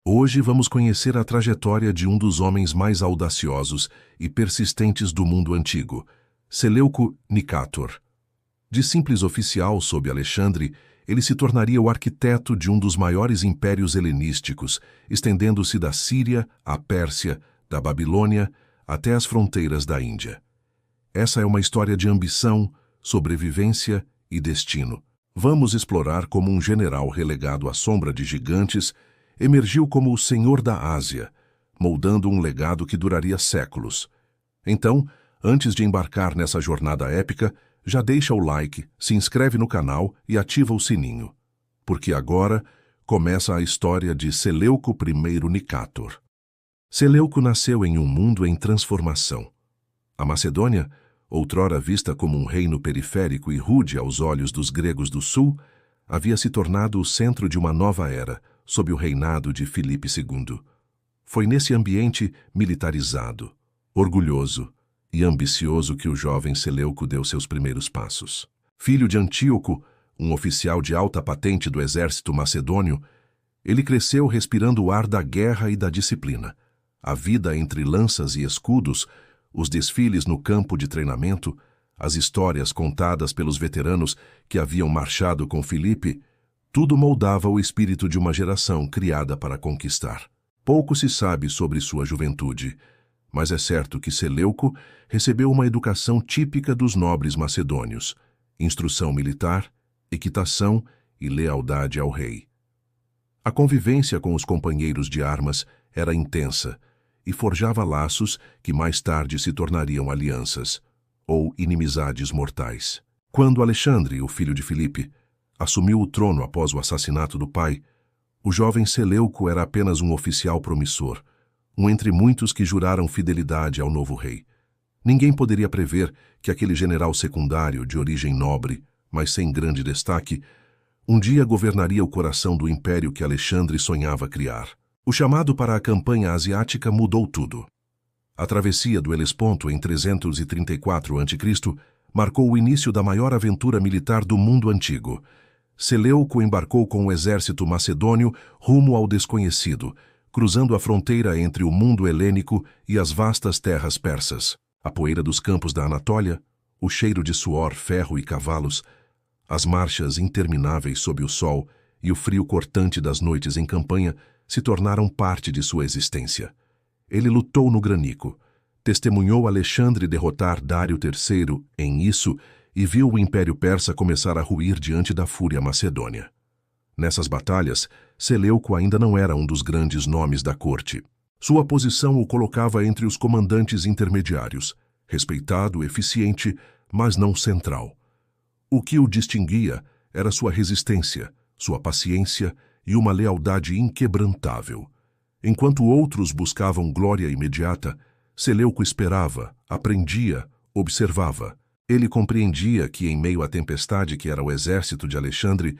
Hoje vamos conhecer a trajetória de um dos homens mais audaciosos e persistentes do mundo antigo, Seleuco Nicátor. De simples oficial sob Alexandre, ele se tornaria o arquiteto de um dos maiores impérios helenísticos, estendendo-se da Síria à Pérsia, da Babilônia até as fronteiras da Índia. Essa é uma história de ambição, sobrevivência e destino. Vamos explorar como um general relegado à sombra de gigantes emergiu como o Senhor da Ásia, moldando um legado que duraria séculos. Então, antes de embarcar nessa jornada épica, já deixa o like, se inscreve no canal e ativa o sininho, porque agora começa a história de Seleuco I Nicátor. Seleuco nasceu em um mundo em transformação. A Macedônia, outrora vista como um reino periférico e rude aos olhos dos gregos do sul, havia se tornado o centro de uma nova era, sob o reinado de Filipe II. Foi nesse ambiente militarizado, orgulhoso e ambicioso que o jovem Seleuco deu seus primeiros passos. Filho de Antíoco, um oficial de alta patente do exército macedônio, ele cresceu respirando o ar da guerra e da disciplina. A vida entre lanças e escudos, os desfiles no campo de treinamento, as histórias contadas pelos veteranos que haviam marchado com Filipe, tudo moldava o espírito de uma geração criada para conquistar. Pouco se sabe sobre sua juventude, mas é certo que Seleuco recebeu uma educação típica dos nobres macedônios, instrução militar, equitação e lealdade ao rei. A convivência com os companheiros de armas era intensa e forjava laços que mais tarde se tornariam alianças, ou inimizades mortais. Quando Alexandre, o filho de Filipe, assumiu o trono após o assassinato do pai, o jovem Seleuco era apenas um oficial promissor, um entre muitos que juraram fidelidade ao novo rei. Ninguém poderia prever que aquele general secundário, de origem nobre, mas sem grande destaque, um dia governaria o coração do império que Alexandre sonhava criar. O chamado para a campanha asiática mudou tudo. A travessia do Helesponto em 334 a.C. marcou o início da maior aventura militar do mundo antigo. Seleuco embarcou com o exército macedônio rumo ao desconhecido, cruzando a fronteira entre o mundo helênico e as vastas terras persas. A poeira dos campos da Anatólia, o cheiro de suor, ferro e cavalos, as marchas intermináveis sob o sol e o frio cortante das noites em campanha se tornaram parte de sua existência. Ele lutou no granico, testemunhou Alexandre derrotar Dário III em Isso e viu o Império Persa começar a ruir diante da fúria macedônia. Nessas batalhas, Seleuco ainda não era um dos grandes nomes da corte. Sua posição o colocava entre os comandantes intermediários, respeitado, eficiente, mas não central. O que o distinguia era sua resistência, sua paciência e uma lealdade inquebrantável. Enquanto outros buscavam glória imediata, Seleuco esperava, aprendia, observava. Ele compreendia que, em meio à tempestade que era o exército de Alexandre,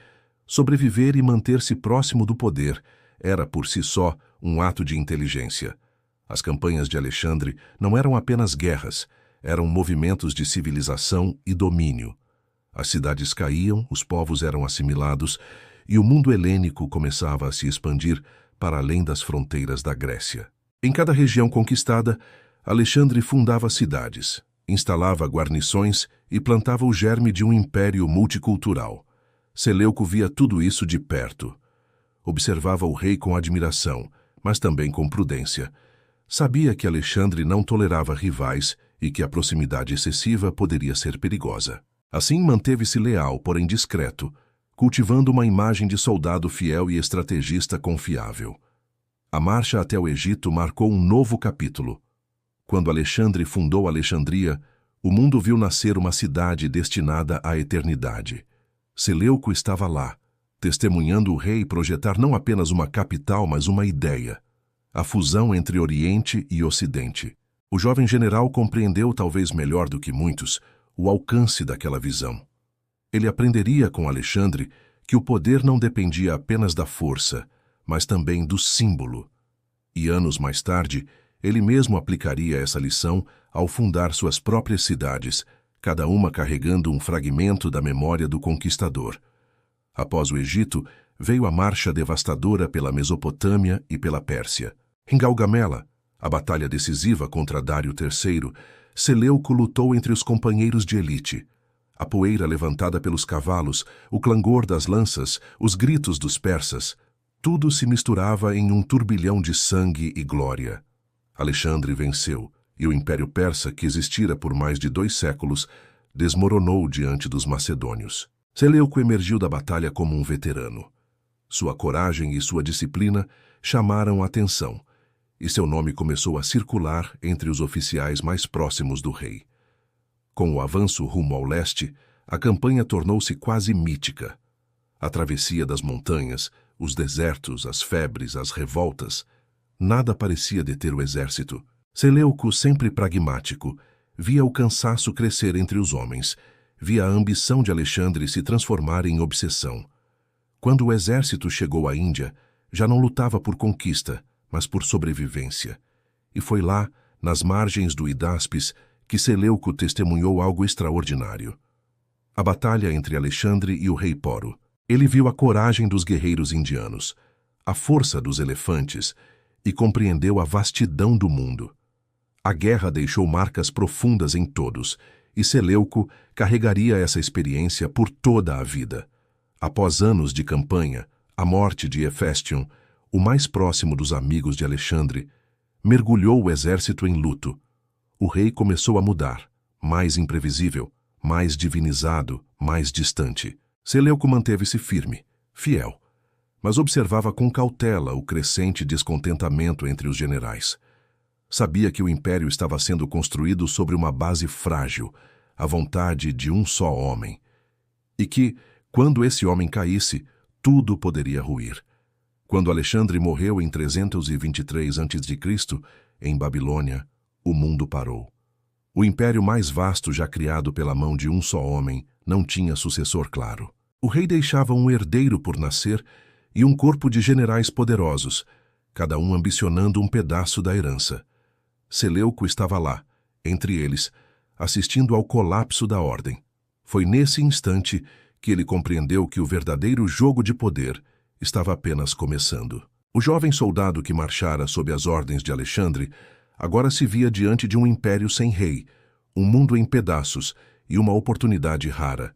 sobreviver e manter-se próximo do poder era, por si só, um ato de inteligência. As campanhas de Alexandre não eram apenas guerras, eram movimentos de civilização e domínio. As cidades caíam, os povos eram assimilados, e o mundo helênico começava a se expandir para além das fronteiras da Grécia. Em cada região conquistada, Alexandre fundava cidades, instalava guarnições e plantava o germe de um império multicultural. Seleuco via tudo isso de perto. Observava o rei com admiração, mas também com prudência. Sabia que Alexandre não tolerava rivais e que a proximidade excessiva poderia ser perigosa. Assim, manteve-se leal, porém discreto, cultivando uma imagem de soldado fiel e estrategista confiável. A marcha até o Egito marcou um novo capítulo. Quando Alexandre fundou Alexandria, o mundo viu nascer uma cidade destinada à eternidade. Seleuco estava lá, testemunhando o rei projetar não apenas uma capital, mas uma ideia: a fusão entre Oriente e Ocidente. O jovem general compreendeu, talvez melhor do que muitos, o alcance daquela visão. Ele aprenderia com Alexandre que o poder não dependia apenas da força, mas também do símbolo. E anos mais tarde, ele mesmo aplicaria essa lição ao fundar suas próprias cidades, cada uma carregando um fragmento da memória do conquistador. Após o Egito, veio a marcha devastadora pela Mesopotâmia e pela Pérsia. Em Gaugamela, a batalha decisiva contra Dário III, Seleuco lutou entre os companheiros de elite. A poeira levantada pelos cavalos, o clangor das lanças, os gritos dos persas, tudo se misturava em um turbilhão de sangue e glória. Alexandre venceu, e o Império Persa, que existira por mais de 2 séculos, desmoronou diante dos macedônios. Seleuco emergiu da batalha como um veterano. Sua coragem e sua disciplina chamaram a atenção, e seu nome começou a circular entre os oficiais mais próximos do rei. Com o avanço rumo ao leste, a campanha tornou-se quase mítica. A travessia das montanhas, os desertos, as febres, as revoltas, nada parecia deter o exército. Seleuco, sempre pragmático, via o cansaço crescer entre os homens, via a ambição de Alexandre se transformar em obsessão. Quando o exército chegou à Índia, já não lutava por conquista, mas por sobrevivência. E foi lá, nas margens do Hidáspes, que Seleuco testemunhou algo extraordinário. A batalha entre Alexandre e o rei Poro. Ele viu a coragem dos guerreiros indianos, a força dos elefantes, e compreendeu a vastidão do mundo. A guerra deixou marcas profundas em todos, e Seleuco carregaria essa experiência por toda a vida. Após anos de campanha, a morte de Heféstion, o mais próximo dos amigos de Alexandre, mergulhou o exército em luto. O rei começou a mudar, mais imprevisível, mais divinizado, mais distante. Seleuco manteve-se firme, fiel, mas observava com cautela o crescente descontentamento entre os generais. Sabia que o império estava sendo construído sobre uma base frágil, a vontade de um só homem, e que, quando esse homem caísse, tudo poderia ruir. Quando Alexandre morreu em 323 a.C., em Babilônia, o mundo parou. O império mais vasto já criado pela mão de um só homem não tinha sucessor claro. O rei deixava um herdeiro por nascer e um corpo de generais poderosos, cada um ambicionando um pedaço da herança. Seleuco estava lá, entre eles, assistindo ao colapso da ordem. Foi nesse instante que ele compreendeu que o verdadeiro jogo de poder estava apenas começando. O jovem soldado que marchara sob as ordens de Alexandre agora se via diante de um império sem rei, um mundo em pedaços e uma oportunidade rara.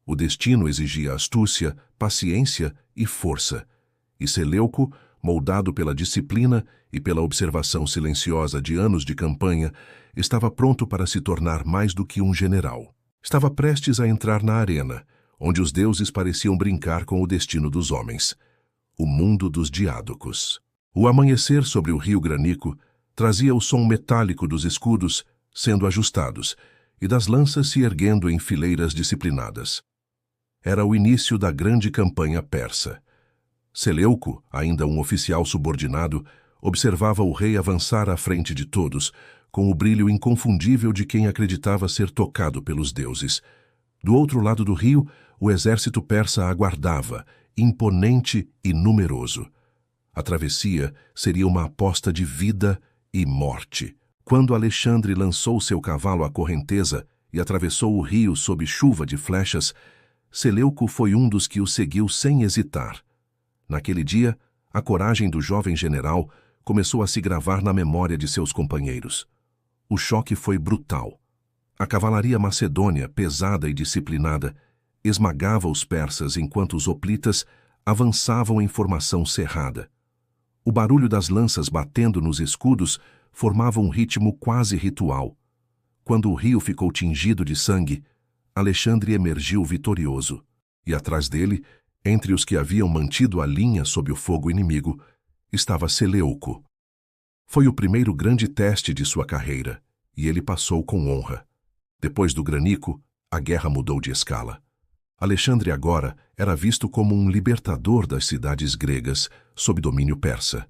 O destino exigia astúcia, paciência e força, e Seleuco, moldado pela disciplina e pela observação silenciosa de anos de campanha, estava pronto para se tornar mais do que um general. Estava prestes a entrar na arena, onde os deuses pareciam brincar com o destino dos homens. O mundo dos diádocos. O amanhecer sobre o rio Granico trazia o som metálico dos escudos sendo ajustados e das lanças se erguendo em fileiras disciplinadas. Era o início da grande campanha persa. Seleuco, ainda um oficial subordinado, observava o rei avançar à frente de todos, com o brilho inconfundível de quem acreditava ser tocado pelos deuses. Do outro lado do rio, o exército persa aguardava, imponente e numeroso. A travessia seria uma aposta de vida e morte. Quando Alexandre lançou seu cavalo à correnteza e atravessou o rio sob chuva de flechas, Seleuco foi um dos que o seguiu sem hesitar. Naquele dia, a coragem do jovem general começou a se gravar na memória de seus companheiros. O choque foi brutal. A cavalaria macedônia, pesada e disciplinada, esmagava os persas enquanto os hoplitas avançavam em formação cerrada. O barulho das lanças batendo nos escudos formava um ritmo quase ritual. Quando o rio ficou tingido de sangue, Alexandre emergiu vitorioso, e atrás dele, entre os que haviam mantido a linha sob o fogo inimigo, estava Seleuco. Foi o primeiro grande teste de sua carreira, e ele passou com honra. Depois do Granico, a guerra mudou de escala. Alexandre agora era visto como um libertador das cidades gregas sob domínio persa.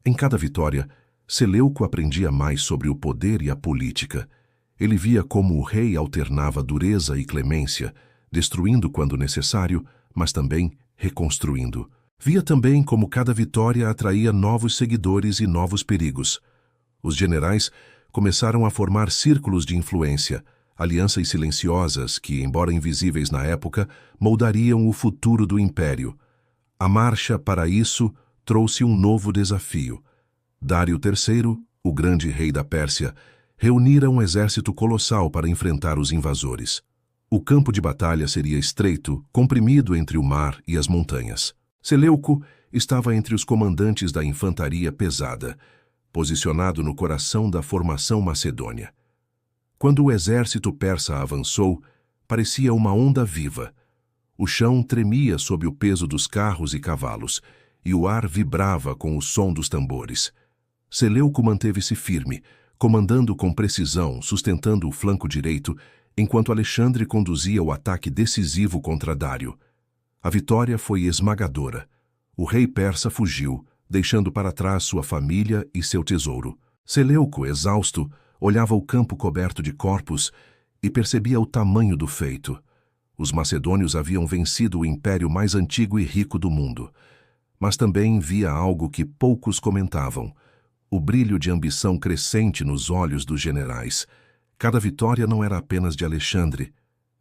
Em cada vitória, Seleuco aprendia mais sobre o poder e a política. Ele via como o rei alternava dureza e clemência, destruindo quando necessário, mas também reconstruindo. Via também como cada vitória atraía novos seguidores e novos perigos. Os generais começaram a formar círculos de influência, alianças silenciosas que, embora invisíveis na época, moldariam o futuro do império. A marcha para isso trouxe um novo desafio. Dário III, o grande rei da Pérsia, reunira um exército colossal para enfrentar os invasores. O campo de batalha seria estreito, comprimido entre o mar e as montanhas. Seleuco estava entre os comandantes da infantaria pesada, posicionado no coração da formação macedônia. Quando o exército persa avançou, parecia uma onda viva. O chão tremia sob o peso dos carros e cavalos, e o ar vibrava com o som dos tambores. Seleuco manteve-se firme, comandando com precisão, sustentando o flanco direito, enquanto Alexandre conduzia o ataque decisivo contra Dário. A vitória foi esmagadora. O rei persa fugiu, deixando para trás sua família e seu tesouro. Seleuco, exausto, olhava o campo coberto de corpos e percebia o tamanho do feito. Os macedônios haviam vencido o império mais antigo e rico do mundo. Mas também via algo que poucos comentavam: o brilho de ambição crescente nos olhos dos generais. Cada vitória não era apenas de Alexandre,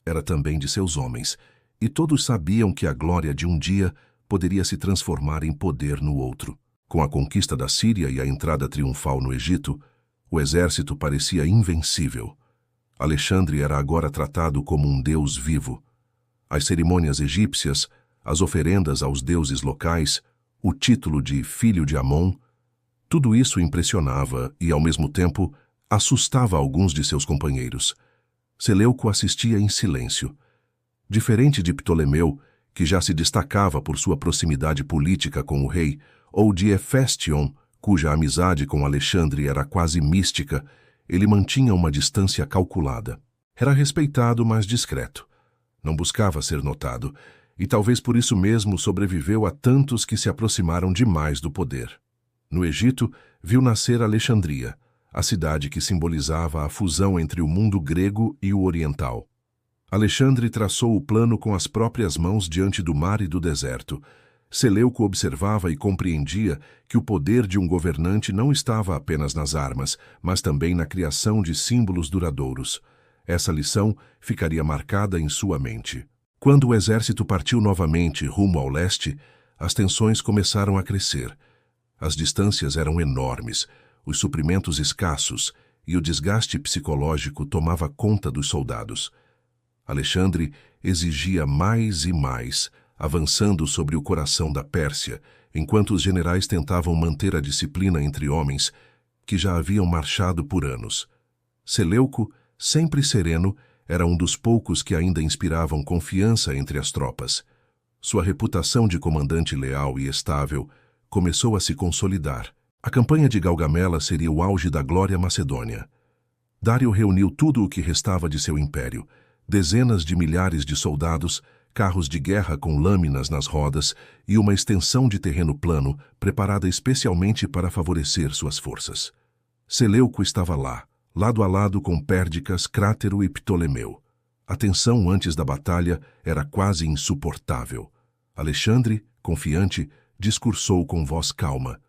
era também de seus homens, e todos sabiam que a glória de um dia poderia se transformar em poder no outro. Com a conquista da Síria e a entrada triunfal no Egito, o exército parecia invencível. Alexandre era agora tratado como um deus vivo. As cerimônias egípcias, as oferendas aos deuses locais, o título de filho de Amon, tudo isso impressionava e, ao mesmo tempo, assustava alguns de seus companheiros. Seleuco assistia em silêncio. Diferente de Ptolemeu, que já se destacava por sua proximidade política com o rei, ou de Hefestion, cuja amizade com Alexandre era quase mística, ele mantinha uma distância calculada. Era respeitado, mas discreto. Não buscava ser notado, e talvez por isso mesmo sobreviveu a tantos que se aproximaram demais do poder. No Egito, viu nascer Alexandria, a cidade que simbolizava a fusão entre o mundo grego e o oriental. Alexandre traçou o plano com as próprias mãos diante do mar e do deserto. Seleuco observava e compreendia que o poder de um governante não estava apenas nas armas, mas também na criação de símbolos duradouros. Essa lição ficaria marcada em sua mente. Quando o exército partiu novamente rumo ao leste, as tensões começaram a crescer. As distâncias eram enormes, os suprimentos escassos e o desgaste psicológico tomava conta dos soldados. Alexandre exigia mais e mais, avançando sobre o coração da Pérsia, enquanto os generais tentavam manter a disciplina entre homens que já haviam marchado por anos. Seleuco, sempre sereno, era um dos poucos que ainda inspiravam confiança entre as tropas. Sua reputação de comandante leal e estável começou a se consolidar. A campanha de Gaugamela seria o auge da glória macedônia. Dário reuniu tudo o que restava de seu império: dezenas de milhares de soldados, carros de guerra com lâminas nas rodas e uma extensão de terreno plano preparada especialmente para favorecer suas forças. Seleuco estava lá, lado a lado com Pérdiccas, Crátero e Ptolemeu. A tensão antes da batalha era quase insuportável. Alexandre, confiante, discursou com voz calma.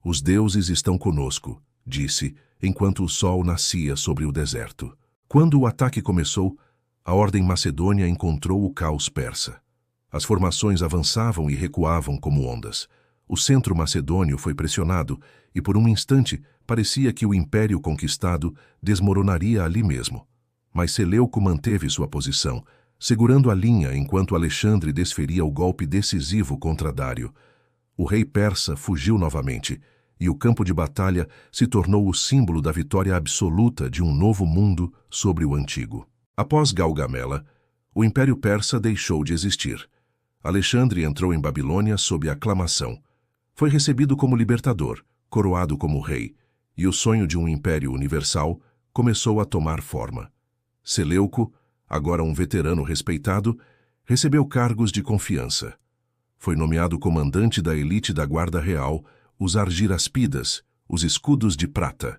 «Os deuses estão conosco», disse, enquanto o sol nascia sobre o deserto. Quando o ataque começou, a ordem macedônia encontrou o caos persa. As formações avançavam e recuavam como ondas. O centro macedônio foi pressionado e, por um instante, parecia que o império conquistado desmoronaria ali mesmo. Mas Seleuco manteve sua posição, segurando a linha enquanto Alexandre desferia o golpe decisivo contra Dário. O rei persa fugiu novamente, e o campo de batalha se tornou o símbolo da vitória absoluta de um novo mundo sobre o antigo. Após Gaugamela, o Império Persa deixou de existir. Alexandre entrou em Babilônia sob aclamação. Foi recebido como libertador, coroado como rei, e o sonho de um império universal começou a tomar forma. Seleuco, agora um veterano respeitado, recebeu cargos de confiança. Foi nomeado comandante da elite da Guarda Real, os Argiraspidas, os escudos de prata.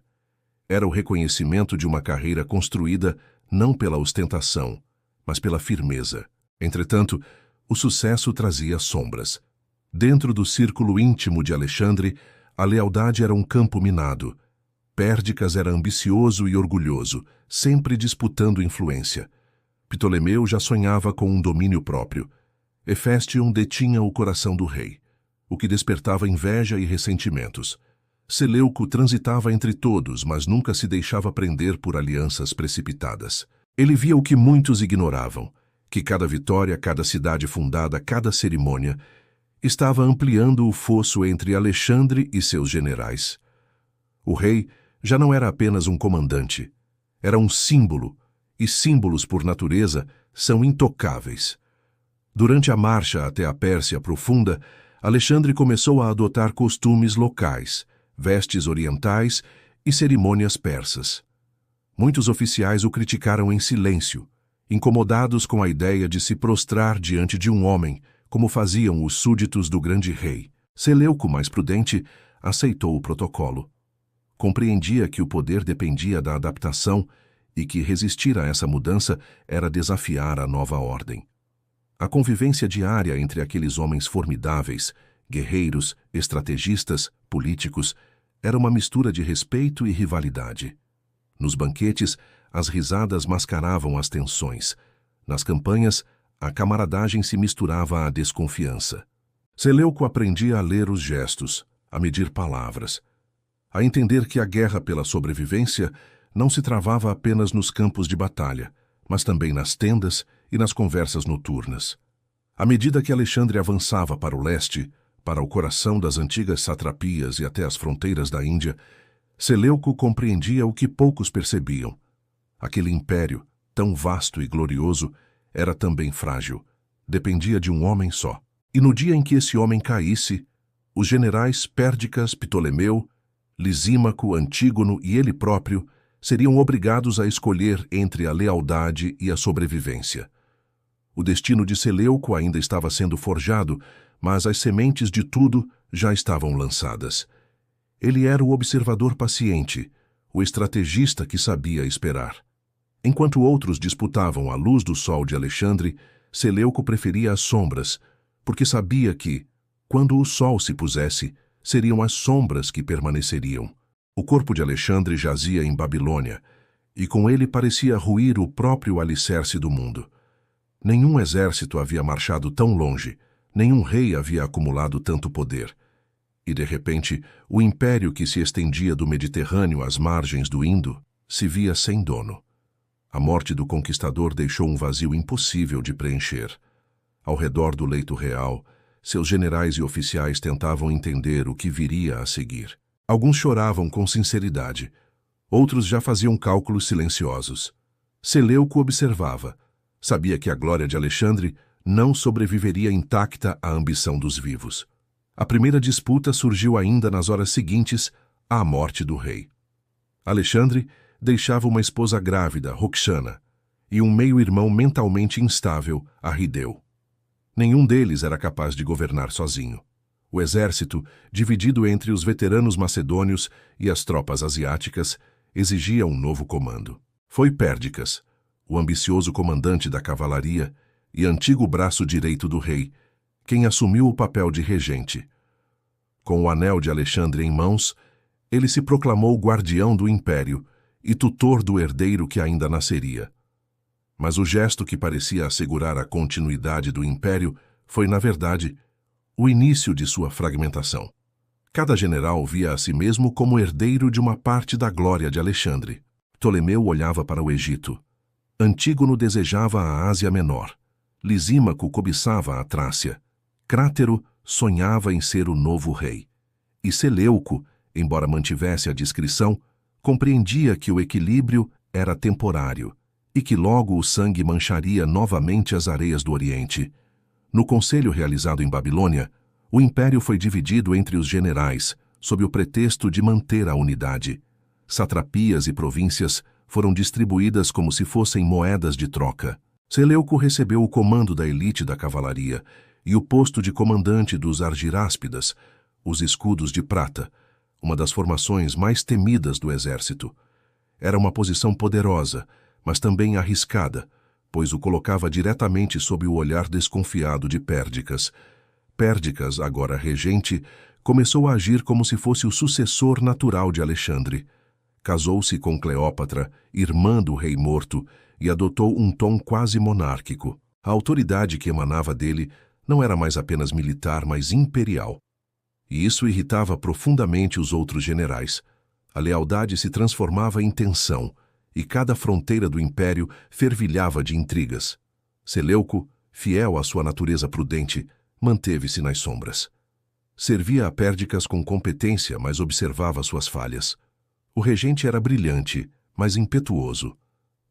Era o reconhecimento de uma carreira construída não pela ostentação, mas pela firmeza. Entretanto, o sucesso trazia sombras. Dentro do círculo íntimo de Alexandre, a lealdade era um campo minado. Pérdiccas era ambicioso e orgulhoso, sempre disputando influência. Ptolemeu já sonhava com um domínio próprio. Hefestion detinha o coração do rei. o que despertava inveja e ressentimentos. Seleuco transitava entre todos, mas nunca se deixava prender por alianças precipitadas. Ele via o que muitos ignoravam, que cada vitória, cada cidade fundada, cada cerimônia, estava ampliando o fosso entre Alexandre e seus generais. O rei já não era apenas um comandante, era um símbolo, e símbolos, por natureza, são intocáveis. Durante a marcha até a Pérsia profunda, Alexandre começou a adotar costumes locais, vestes orientais e cerimônias persas. Muitos oficiais o criticaram em silêncio, incomodados com a ideia de se prostrar diante de um homem, como faziam os súditos do grande rei. Seleuco, mais prudente, aceitou o protocolo. Compreendia que o poder dependia da adaptação e que resistir a essa mudança era desafiar a nova ordem. A convivência diária entre aqueles homens formidáveis, guerreiros, estrategistas, políticos, era uma mistura de respeito e rivalidade. Nos banquetes, as risadas mascaravam as tensões. Nas campanhas, a camaradagem se misturava à desconfiança. Seleuco aprendia a ler os gestos, a medir palavras, a entender que a guerra pela sobrevivência não se travava apenas nos campos de batalha, mas também nas tendas e nas conversas noturnas. À medida que Alexandre avançava para o leste, para o coração das antigas satrapias e até as fronteiras da Índia, Seleuco compreendia o que poucos percebiam. Aquele império, tão vasto e glorioso, era também frágil. Dependia de um homem só. E no dia em que esse homem caísse, os generais Pérdicas, Ptolomeu, Lisímaco, Antígono e ele próprio seriam obrigados a escolher entre a lealdade e a sobrevivência. O destino de Seleuco ainda estava sendo forjado, mas as sementes de tudo já estavam lançadas. Ele era o observador paciente, o estrategista que sabia esperar. Enquanto outros disputavam a luz do sol de Alexandre, Seleuco preferia as sombras, porque sabia que, quando o sol se pusesse, seriam as sombras que permaneceriam. O corpo de Alexandre jazia em Babilônia, e com ele parecia ruir o próprio alicerce do mundo. Nenhum exército havia marchado tão longe, nenhum rei havia acumulado tanto poder. E, de repente, o império que se estendia do Mediterrâneo às margens do Indo se via sem dono. A morte do conquistador deixou um vazio impossível de preencher. Ao redor do leito real, seus generais e oficiais tentavam entender o que viria a seguir. Alguns choravam com sinceridade, outros já faziam cálculos silenciosos. Seleuco observava. Sabia que a glória de Alexandre não sobreviveria intacta à ambição dos vivos. A primeira disputa surgiu ainda nas horas seguintes à morte do rei. Alexandre deixava uma esposa grávida, Roxana, e um meio-irmão mentalmente instável, Arrideu. Nenhum deles era capaz de governar sozinho. O exército, dividido entre os veteranos macedônios e as tropas asiáticas, exigia um novo comando. Foi Pérdicas, o ambicioso comandante da cavalaria e antigo braço direito do rei, quem assumiu o papel de regente. Com o anel de Alexandre em mãos, ele se proclamou guardião do império e tutor do herdeiro que ainda nasceria. Mas o gesto que parecia assegurar a continuidade do império foi, na verdade, o início de sua fragmentação. Cada general via a si mesmo como herdeiro de uma parte da glória de Alexandre. Ptolomeu olhava para o Egito. Antígono desejava a Ásia Menor. Lisímaco cobiçava a Trácia. Crátero sonhava em ser o novo rei. E Seleuco, embora mantivesse a discrição, compreendia que o equilíbrio era temporário e que logo o sangue mancharia novamente as areias do Oriente. No conselho realizado em Babilônia, o império foi dividido entre os generais, sob o pretexto de manter a unidade. Satrapias e províncias foram distribuídas como se fossem moedas de troca. Seleuco recebeu o comando da elite da cavalaria e o posto de comandante dos argiráspidas, os escudos de prata, uma das formações mais temidas do exército. Era uma posição poderosa, mas também arriscada, pois o colocava diretamente sob o olhar desconfiado de Pérdicas. Pérdicas, agora regente, começou a agir como se fosse o sucessor natural de Alexandre. Casou-se com Cleópatra, irmã do rei morto, e adotou um tom quase monárquico. A autoridade que emanava dele não era mais apenas militar, mas imperial. e isso irritava profundamente os outros generais. A lealdade se transformava em tensão, e cada fronteira do império fervilhava de intrigas. Seleuco, fiel à sua natureza prudente, manteve-se nas sombras. Servia a Pérdiccas com competência, mas observava suas falhas. O regente era brilhante, mas impetuoso.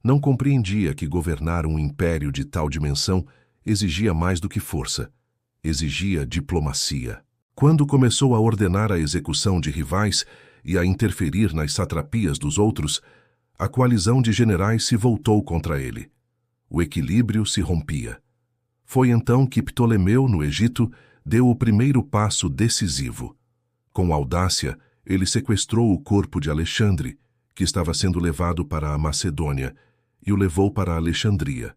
Não compreendia que governar um império de tal dimensão exigia mais do que força. Exigia diplomacia. Quando começou a ordenar a execução de rivais e a interferir nas satrapias dos outros, a coalizão de generais se voltou contra ele. O equilíbrio se rompia. Foi então que Ptolemeu, no Egito, deu o primeiro passo decisivo. Com audácia, ele sequestrou o corpo de Alexandre, que estava sendo levado para a Macedônia, e o levou para Alexandria.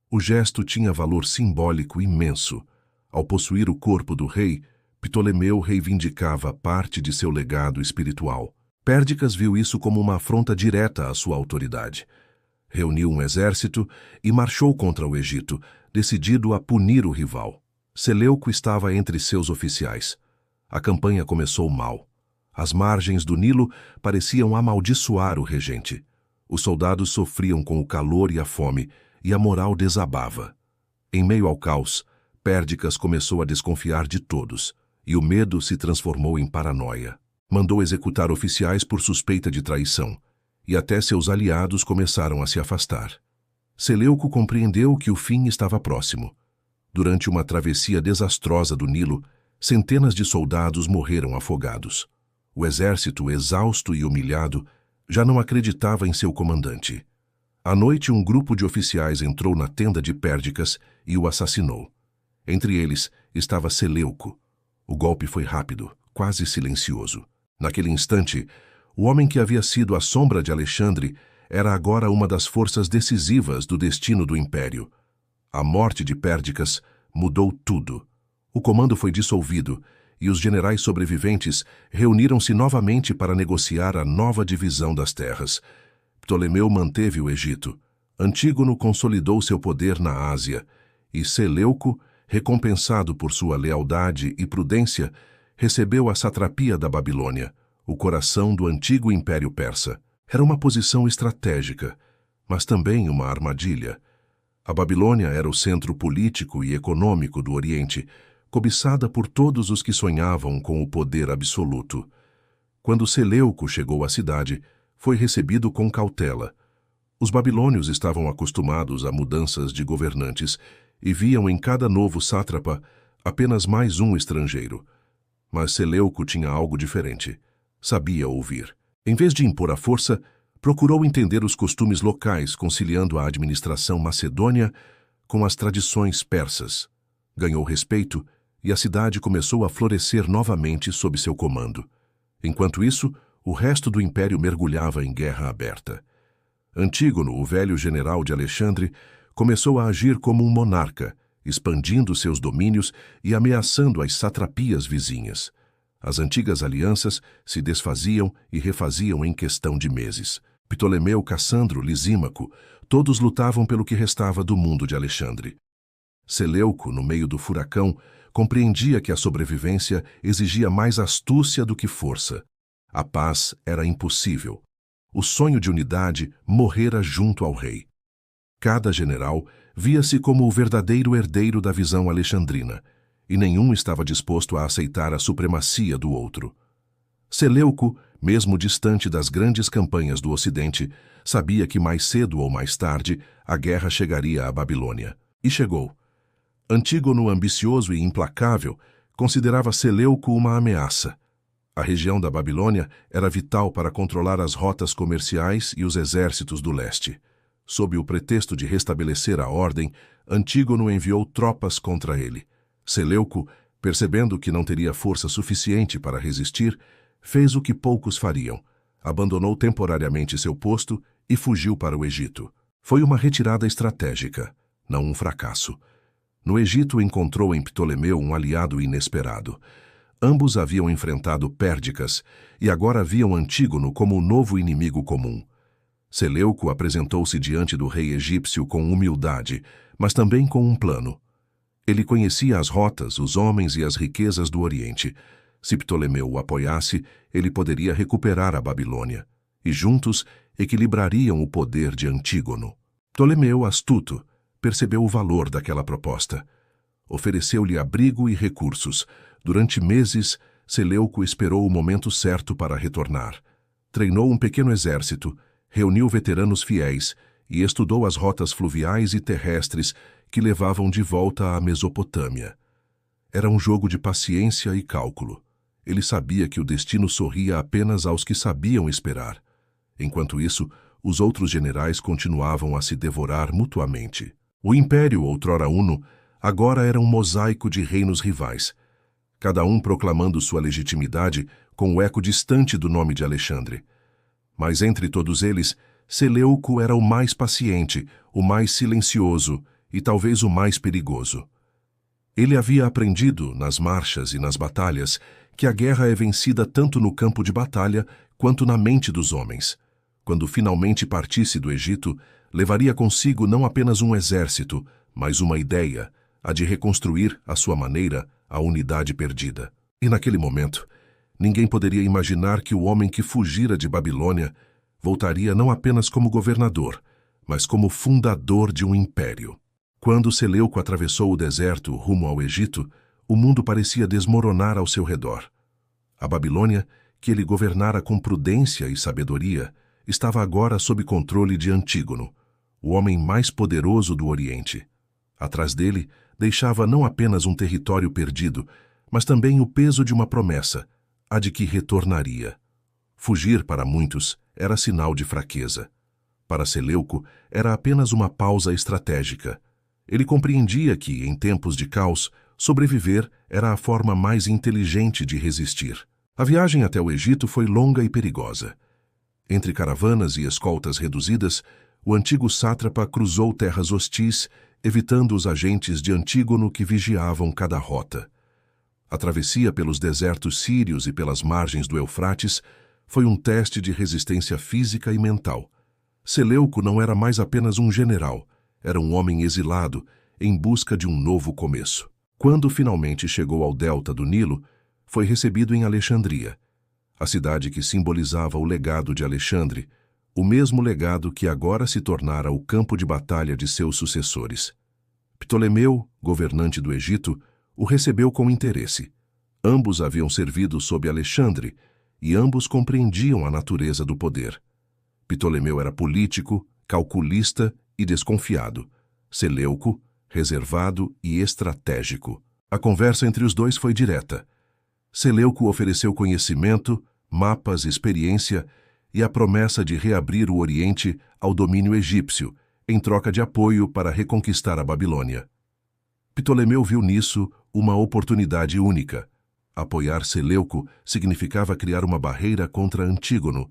O gesto tinha valor simbólico imenso. Ao possuir o corpo do rei, Ptolemeu reivindicava parte de seu legado espiritual. Pérdiccas viu isso como uma afronta direta à sua autoridade. Reuniu um exército e marchou contra o Egito, decidido a punir o rival. Seleuco estava entre seus oficiais. A campanha começou mal. As margens do Nilo pareciam amaldiçoar o regente. Os soldados sofriam com o calor e a fome, e a moral desabava. Em meio ao caos, Pérdiccas começou a desconfiar de todos, e o medo se transformou em paranoia. Mandou executar oficiais por suspeita de traição, e até seus aliados começaram a se afastar. Seleuco compreendeu que o fim estava próximo. Durante uma travessia desastrosa do Nilo, centenas de soldados morreram afogados. O exército, exausto e humilhado, já não acreditava em seu comandante. À noite, um grupo de oficiais entrou na tenda de Pérdiccas e o assassinou. Entre eles estava Seleuco. O golpe foi rápido, quase silencioso. Naquele instante, o homem que havia sido a sombra de Alexandre era agora uma das forças decisivas do destino do império. A morte de Pérdiccas mudou tudo. O comando foi dissolvido e os generais sobreviventes reuniram-se novamente para negociar a nova divisão das terras. Ptolemeu manteve o Egito. Antígono consolidou seu poder na Ásia e Seleuco, recompensado por sua lealdade e prudência, recebeu a satrapia da Babilônia, o coração do antigo Império Persa. Era uma posição estratégica, mas também uma armadilha. A Babilônia era o centro político e econômico do Oriente, cobiçada por todos os que sonhavam com o poder absoluto. Quando Seleuco chegou à cidade, foi recebido com cautela. Os babilônios estavam acostumados a mudanças de governantes e viam em cada novo sátrapa apenas mais um estrangeiro. Mas Seleuco tinha algo diferente. Sabia ouvir. Em vez de impor a força, procurou entender os costumes locais, conciliando a administração macedônia com as tradições persas. Ganhou respeito e a cidade começou a florescer novamente sob seu comando. Enquanto isso, o resto do império mergulhava em guerra aberta. Antígono, o velho general de Alexandre, começou a agir como um monarca, expandindo seus domínios e ameaçando as satrapias vizinhas. As antigas alianças se desfaziam e refaziam em questão de meses. Ptolemeu, Cassandro, Lisímaco, todos lutavam pelo que restava do mundo de Alexandre. Seleuco, no meio do furacão, compreendia que a sobrevivência exigia mais astúcia do que força. A paz era impossível. O sonho de unidade morrera junto ao rei. Cada general via-se como o verdadeiro herdeiro da visão alexandrina, e nenhum estava disposto a aceitar a supremacia do outro. Seleuco, mesmo distante das grandes campanhas do Ocidente, sabia que mais cedo ou mais tarde a guerra chegaria à Babilônia. E chegou. Antígono, ambicioso e implacável, considerava Seleuco uma ameaça. A região da Babilônia era vital para controlar as rotas comerciais e os exércitos do leste. Sob o pretexto de restabelecer a ordem, Antígono enviou tropas contra ele. Seleuco, percebendo que não teria força suficiente para resistir, fez o que poucos fariam. Abandonou temporariamente seu posto e fugiu para o Egito. Foi uma retirada estratégica, não um fracasso. No Egito encontrou em Ptolemeu um aliado inesperado. Ambos haviam enfrentado Pérdiccas e agora viam Antígono como o novo inimigo comum. Seleuco apresentou-se diante do rei egípcio com humildade, mas também com um plano. Ele conhecia as rotas, os homens e as riquezas do Oriente. Se Ptolemeu o apoiasse, ele poderia recuperar a Babilônia, e juntos equilibrariam o poder de Antígono. Ptolemeu, astuto, percebeu o valor daquela proposta. Ofereceu-lhe abrigo e recursos. Durante meses, Seleuco esperou o momento certo para retornar. Treinou um pequeno exército, reuniu veteranos fiéis e estudou as rotas fluviais e terrestres que levavam de volta à Mesopotâmia. Era um jogo de paciência e cálculo. Ele sabia que o destino sorria apenas aos que sabiam esperar. Enquanto isso, os outros generais continuavam a se devorar mutuamente. O Império, outrora uno, agora era um mosaico de reinos rivais, cada um proclamando sua legitimidade com o eco distante do nome de Alexandre. Mas entre todos eles, Seleuco era o mais paciente, o mais silencioso e talvez o mais perigoso. Ele havia aprendido, nas marchas e nas batalhas, que a guerra é vencida tanto no campo de batalha quanto na mente dos homens. Quando finalmente partisse do Egito, levaria consigo não apenas um exército, mas uma ideia, a de reconstruir, à sua maneira, a unidade perdida. E naquele momento, ninguém poderia imaginar que o homem que fugira de Babilônia voltaria não apenas como governador, mas como fundador de um império. Quando Seleuco atravessou o deserto rumo ao Egito, o mundo parecia desmoronar ao seu redor. A Babilônia, que ele governara com prudência e sabedoria, estava agora sob controle de Antígono, o homem mais poderoso do Oriente. Atrás dele, deixava não apenas um território perdido, mas também o peso de uma promessa, a de que retornaria. Fugir para muitos era sinal de fraqueza. Para Seleuco, era apenas uma pausa estratégica. Ele compreendia que, em tempos de caos, sobreviver era a forma mais inteligente de resistir. A viagem até o Egito foi longa e perigosa. Entre caravanas e escoltas reduzidas, o antigo sátrapa cruzou terras hostis, evitando os agentes de Antígono que vigiavam cada rota. A travessia pelos desertos sírios e pelas margens do Eufrates foi um teste de resistência física e mental. Seleuco não era mais apenas um general, era um homem exilado, em busca de um novo começo. Quando finalmente chegou ao delta do Nilo, foi recebido em Alexandria, a cidade que simbolizava o legado de Alexandre, o mesmo legado que agora se tornara o campo de batalha de seus sucessores. Ptolemeu, governante do Egito, o recebeu com interesse. Ambos haviam servido sob Alexandre, e ambos compreendiam a natureza do poder. Ptolemeu era político, calculista e desconfiado. Seleuco, reservado e estratégico. A conversa entre os dois foi direta. Seleuco ofereceu conhecimento, mapas, experiência e a promessa de reabrir o Oriente ao domínio egípcio, em troca de apoio para reconquistar a Babilônia. Ptolemeu viu nisso uma oportunidade única. Apoiar Seleuco significava criar uma barreira contra Antígono,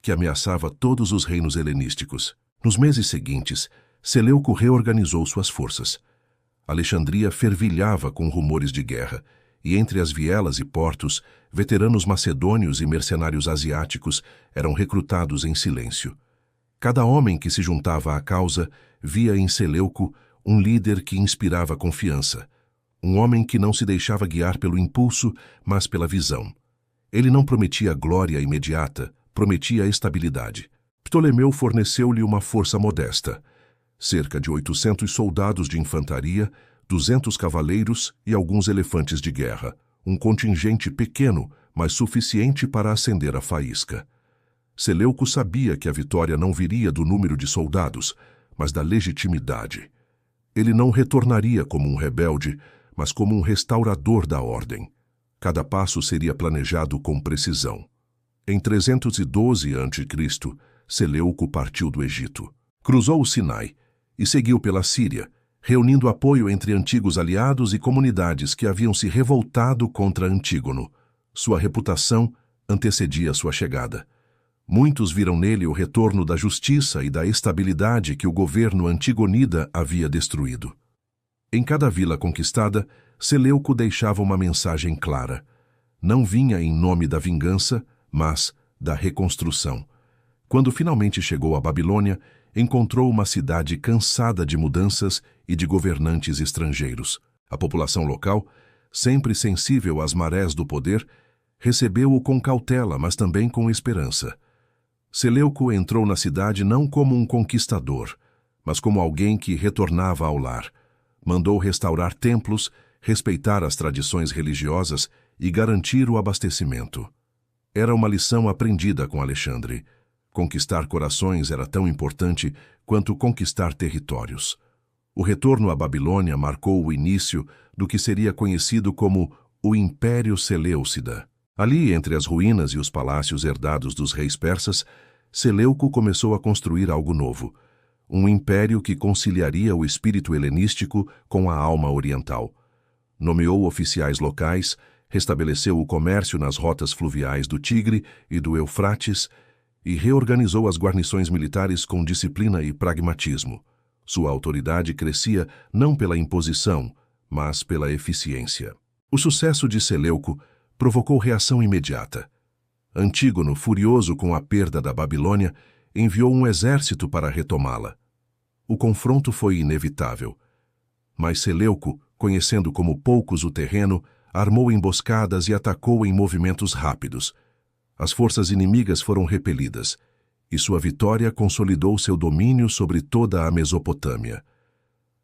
que ameaçava todos os reinos helenísticos. Nos meses seguintes, Seleuco reorganizou suas forças. Alexandria fervilhava com rumores de guerra, e entre as vielas e portos, veteranos macedônios e mercenários asiáticos eram recrutados em silêncio. Cada homem que se juntava à causa via em Seleuco um líder que inspirava confiança, um homem que não se deixava guiar pelo impulso, mas pela visão. Ele não prometia glória imediata, prometia estabilidade. Ptolemeu forneceu-lhe uma força modesta, cerca de 800 soldados de infantaria, 200 cavaleiros e alguns elefantes de guerra, um contingente pequeno, mas suficiente para acender a faísca. Seleuco sabia que a vitória não viria do número de soldados, mas da legitimidade. Ele não retornaria como um rebelde, mas como um restaurador da ordem. Cada passo seria planejado com precisão. Em 312 a.C., Seleuco partiu do Egito. Cruzou o Sinai e seguiu pela Síria, reunindo apoio entre antigos aliados e comunidades que haviam se revoltado contra Antígono. Sua reputação antecedia sua chegada. Muitos viram nele o retorno da justiça e da estabilidade que o governo antigonida havia destruído. Em cada vila conquistada, Seleuco deixava uma mensagem clara. Não vinha em nome da vingança, mas da reconstrução. Quando finalmente chegou à Babilônia, encontrou uma cidade cansada de mudanças e de governantes estrangeiros. A população local, sempre sensível às marés do poder, Recebeu-o com cautela, mas também com esperança. Seleuco entrou na cidade não como um conquistador, mas como alguém que retornava ao lar. Mandou restaurar templos, respeitar as tradições religiosas e garantir o abastecimento. Era uma lição aprendida com Alexandre. Conquistar corações era tão importante quanto conquistar territórios. O retorno à Babilônia marcou o início do que seria conhecido como o Império Seleucida. Ali, entre as ruínas e os palácios herdados dos reis persas, Seleuco começou a construir algo novo, um império que conciliaria o espírito helenístico com a alma oriental. Nomeou oficiais locais, restabeleceu o comércio nas rotas fluviais do Tigre e do Eufrates e reorganizou as guarnições militares com disciplina e pragmatismo. Sua autoridade crescia não pela imposição, mas pela eficiência. O sucesso de Seleuco provocou reação imediata. Antígono, furioso com a perda da Babilônia, enviou um exército para retomá-la. O confronto foi inevitável. Mas Seleuco, conhecendo como poucos o terreno, armou emboscadas e atacou em movimentos rápidos. As forças inimigas foram repelidas, e sua vitória consolidou seu domínio sobre toda a Mesopotâmia.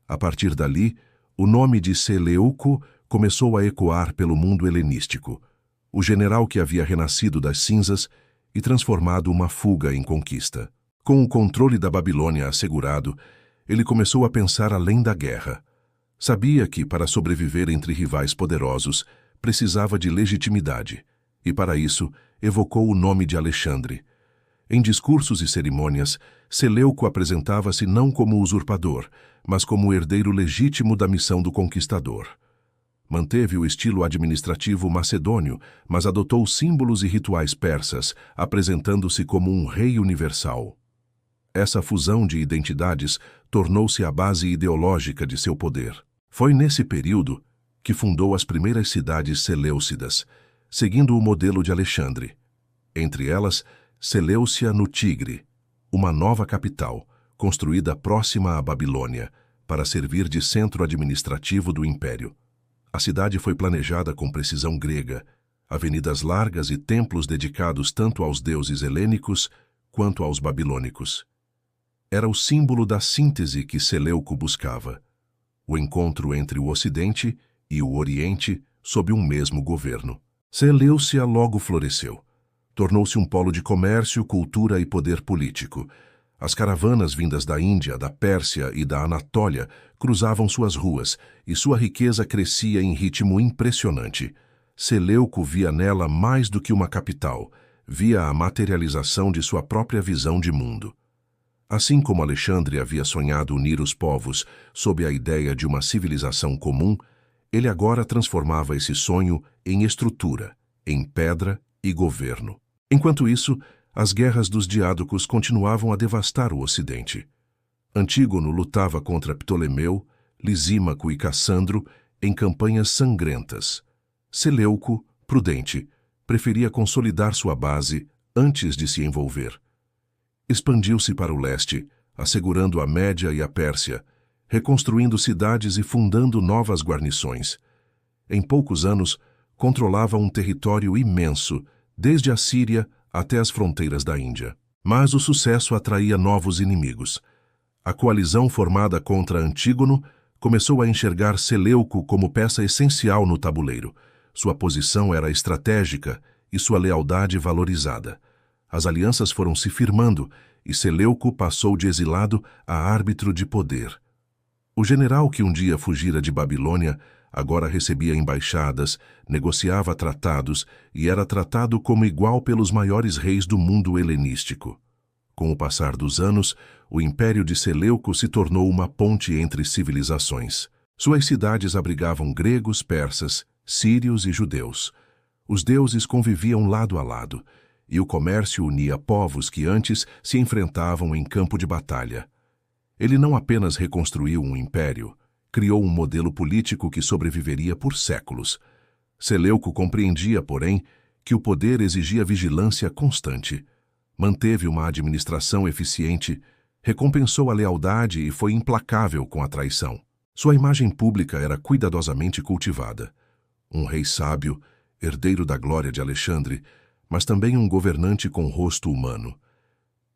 A partir dali, o nome de Seleuco começou a ecoar pelo mundo helenístico, o general que havia renascido das cinzas e transformado uma fuga em conquista. Com o controle da Babilônia assegurado, ele começou a pensar além da guerra. Sabia que, para sobreviver entre rivais poderosos, precisava de legitimidade, e para isso evocou o nome de Alexandre. Em discursos e cerimônias, Seleuco apresentava-se não como usurpador, mas como herdeiro legítimo da missão do conquistador. Manteve o estilo administrativo macedônio, mas adotou símbolos e rituais persas, apresentando-se como um rei universal. Essa fusão de identidades tornou-se a base ideológica de seu poder. Foi nesse período que fundou as primeiras cidades seleucidas, seguindo o modelo de Alexandre. Entre elas, Seleucia no Tigre, uma nova capital, construída próxima à Babilônia, para servir de centro administrativo do império. A cidade foi planejada com precisão grega, avenidas largas e templos dedicados tanto aos deuses helênicos quanto aos babilônicos. Era o símbolo da síntese que Seleuco buscava, o encontro entre o Ocidente e o Oriente sob um mesmo governo. Seleucia logo floresceu. Tornou-se um polo de comércio, cultura e poder político. As caravanas vindas da Índia, da Pérsia e da Anatólia cruzavam suas ruas e sua riqueza crescia em ritmo impressionante. Seleuco via nela mais do que uma capital, via a materialização de sua própria visão de mundo. Assim como Alexandre havia sonhado unir os povos sob a ideia de uma civilização comum, ele agora transformava esse sonho em estrutura, em pedra e governo. Enquanto isso, as guerras dos diádocos continuavam a devastar o Ocidente. Antígono lutava contra Ptolemeu, Lisímaco e Cassandro em campanhas sangrentas. Seleuco, prudente, preferia consolidar sua base antes de se envolver. Expandiu-se para o leste, assegurando a Média e a Pérsia, reconstruindo cidades e fundando novas guarnições. Em poucos anos, controlava um território imenso, desde a Síria até as fronteiras da Índia. Mas o sucesso atraía novos inimigos. A coalizão formada contra Antígono começou a enxergar Seleuco como peça essencial no tabuleiro. Sua posição era estratégica e sua lealdade valorizada. As alianças foram se firmando e Seleuco passou de exilado a árbitro de poder. O general que um dia fugira de Babilônia agora recebia embaixadas, negociava tratados e era tratado como igual pelos maiores reis do mundo helenístico. Com o passar dos anos, o império de Seleuco se tornou uma ponte entre civilizações. Suas cidades abrigavam gregos, persas, sírios e judeus. Os deuses conviviam lado a lado, e o comércio unia povos que antes se enfrentavam em campo de batalha. Ele não apenas reconstruiu um império, criou um modelo político que sobreviveria por séculos. Seleuco compreendia, porém, que o poder exigia vigilância constante. Manteve uma administração eficiente, recompensou a lealdade e foi implacável com a traição. Sua imagem pública era cuidadosamente cultivada. Um rei sábio, herdeiro da glória de Alexandre, mas também um governante com rosto humano.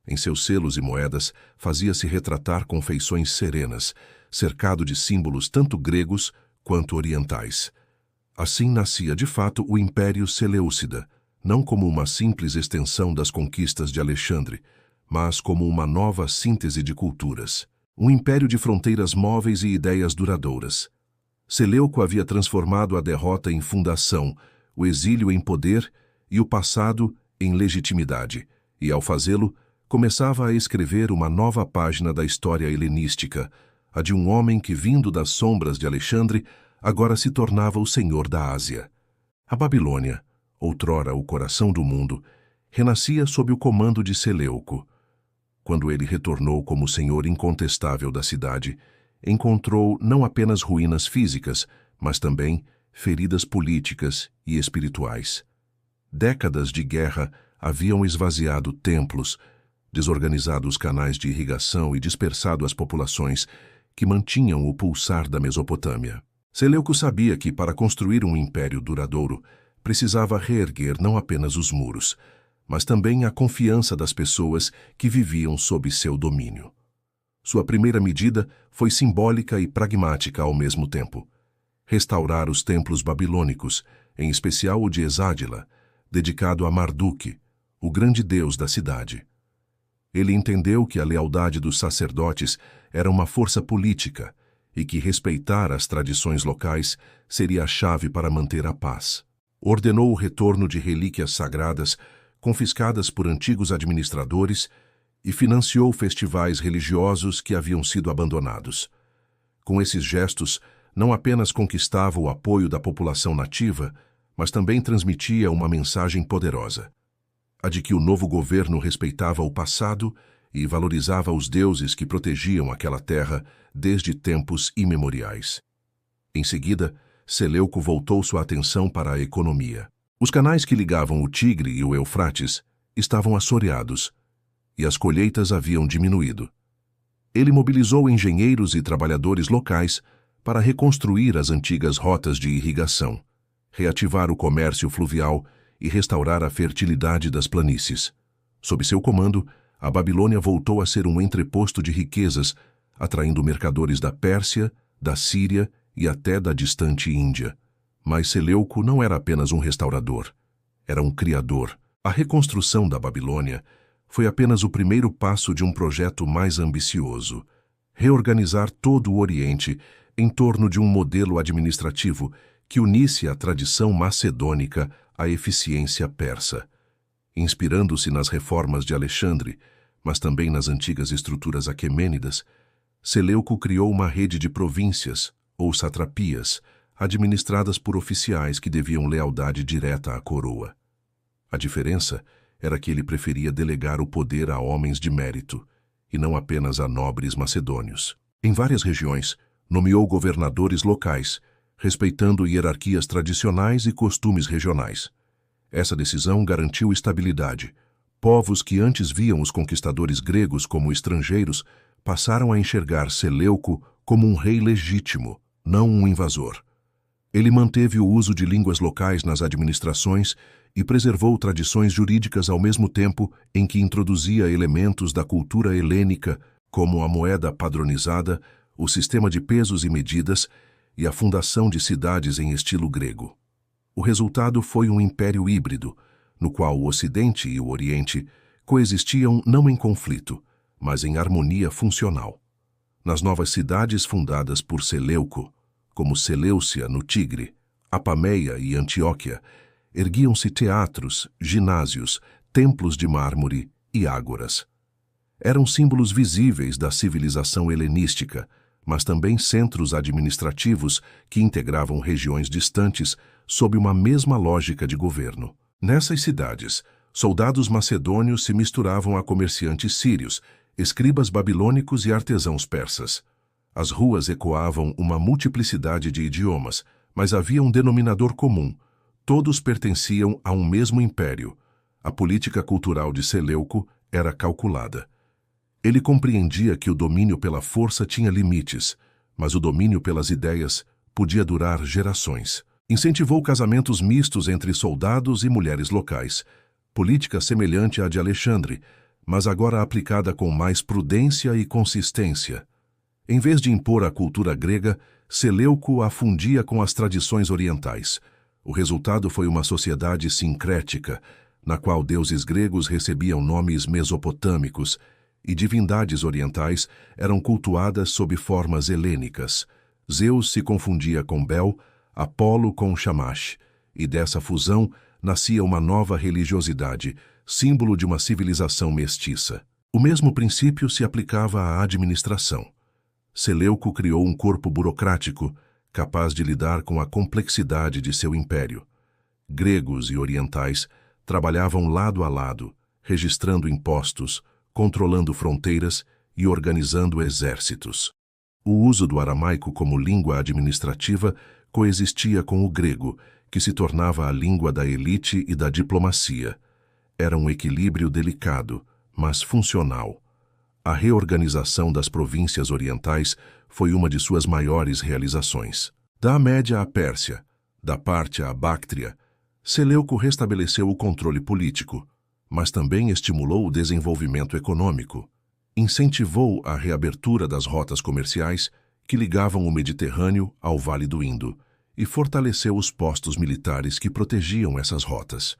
Em seus selos e moedas fazia-se retratar com feições serenas, cercado de símbolos tanto gregos quanto orientais. Assim nascia de fato o Império Seleucida, não como uma simples extensão das conquistas de Alexandre, mas como uma nova síntese de culturas. Um império de fronteiras móveis e ideias duradouras. Seleuco havia transformado a derrota em fundação, o exílio em poder e o passado em legitimidade, e ao fazê-lo, começava a escrever uma nova página da história helenística, a de um homem que, vindo das sombras de Alexandre, agora se tornava o senhor da Ásia. A Babilônia, outrora o coração do mundo, renascia sob o comando de Seleuco. Quando ele retornou como senhor incontestável da cidade, encontrou não apenas ruínas físicas, mas também feridas políticas e espirituais. Décadas de guerra haviam esvaziado templos, desorganizado os canais de irrigação e dispersado as populações que mantinham o pulsar da Mesopotâmia. Seleuco sabia que, para construir um império duradouro, precisava reerguer não apenas os muros, mas também a confiança das pessoas que viviam sob seu domínio. Sua primeira medida foi simbólica e pragmática ao mesmo tempo: restaurar os templos babilônicos, em especial o de Esádila, dedicado a Marduk, o grande deus da cidade. Ele entendeu que a lealdade dos sacerdotes era uma força política e que respeitar as tradições locais seria a chave para manter a paz. Ordenou o retorno de relíquias sagradas confiscadas por antigos administradores e financiou festivais religiosos que haviam sido abandonados. Com esses gestos, não apenas conquistava o apoio da população nativa, mas também transmitia uma mensagem poderosa: a de que o novo governo respeitava o passado e valorizava os deuses que protegiam aquela terra desde tempos imemoriais. Em seguida, Seleuco voltou sua atenção para a economia. Os canais que ligavam o Tigre e o Eufrates estavam assoreados, e as colheitas haviam diminuído. Ele mobilizou engenheiros e trabalhadores locais para reconstruir as antigas rotas de irrigação, reativar o comércio fluvial e restaurar a fertilidade das planícies. Sob seu comando, a Babilônia voltou a ser um entreposto de riquezas, atraindo mercadores da Pérsia, da Síria e até da distante Índia. Mas Seleuco não era apenas um restaurador, era um criador. A reconstrução da Babilônia foi apenas o primeiro passo de um projeto mais ambicioso: reorganizar todo o Oriente em torno de um modelo administrativo que unisse a tradição macedônica à eficiência persa. Inspirando-se nas reformas de Alexandre, mas também nas antigas estruturas aquemênidas, Seleuco criou uma rede de províncias, ou satrapias, administradas por oficiais que deviam lealdade direta à coroa. A diferença era que ele preferia delegar o poder a homens de mérito, e não apenas a nobres macedônios. Em várias regiões, nomeou governadores locais, respeitando hierarquias tradicionais e costumes regionais. Essa decisão garantiu estabilidade. Povos que antes viam os conquistadores gregos como estrangeiros passaram a enxergar Seleuco como um rei legítimo, não um invasor. Ele manteve o uso de línguas locais nas administrações e preservou tradições jurídicas ao mesmo tempo em que introduzia elementos da cultura helênica, como a moeda padronizada, o sistema de pesos e medidas e a fundação de cidades em estilo grego. O resultado foi um império híbrido, no qual o Ocidente e o Oriente coexistiam não em conflito, mas em harmonia funcional. Nas novas cidades fundadas por Seleuco, como Seleucia no Tigre, Apameia e Antioquia, erguiam-se teatros, ginásios, templos de mármore e ágoras. Eram símbolos visíveis da civilização helenística, mas também centros administrativos que integravam regiões distantes sob uma mesma lógica de governo. Nessas cidades, soldados macedônios se misturavam a comerciantes sírios, escribas babilônicos e artesãos persas. As ruas ecoavam uma multiplicidade de idiomas, mas havia um denominador comum: todos pertenciam a um mesmo império. A política cultural de Seleuco era calculada. Ele compreendia que o domínio pela força tinha limites, mas o domínio pelas ideias podia durar gerações. Incentivou casamentos mistos entre soldados e mulheres locais, política semelhante à de Alexandre, mas agora aplicada com mais prudência e consistência. Em vez de impor a cultura grega, Seleuco a fundia com as tradições orientais. O resultado foi uma sociedade sincrética, na qual deuses gregos recebiam nomes mesopotâmicos e divindades orientais eram cultuadas sob formas helênicas. Zeus se confundia com Bel, Apolo com Shamash, e dessa fusão nascia uma nova religiosidade, símbolo de uma civilização mestiça. O mesmo princípio se aplicava à administração. Seleuco criou um corpo burocrático, capaz de lidar com a complexidade de seu império. Gregos e orientais trabalhavam lado a lado, registrando impostos, controlando fronteiras e organizando exércitos. O uso do aramaico como língua administrativa coexistia com o grego, que se tornava a língua da elite e da diplomacia. Era um equilíbrio delicado, mas funcional. A reorganização das províncias orientais foi uma de suas maiores realizações. Da Média à Pérsia, da Pártia à Báctria, Seleuco restabeleceu o controle político, mas também estimulou o desenvolvimento econômico. Incentivou a reabertura das rotas comerciais que ligavam o Mediterrâneo ao Vale do Indo e fortaleceu os postos militares que protegiam essas rotas.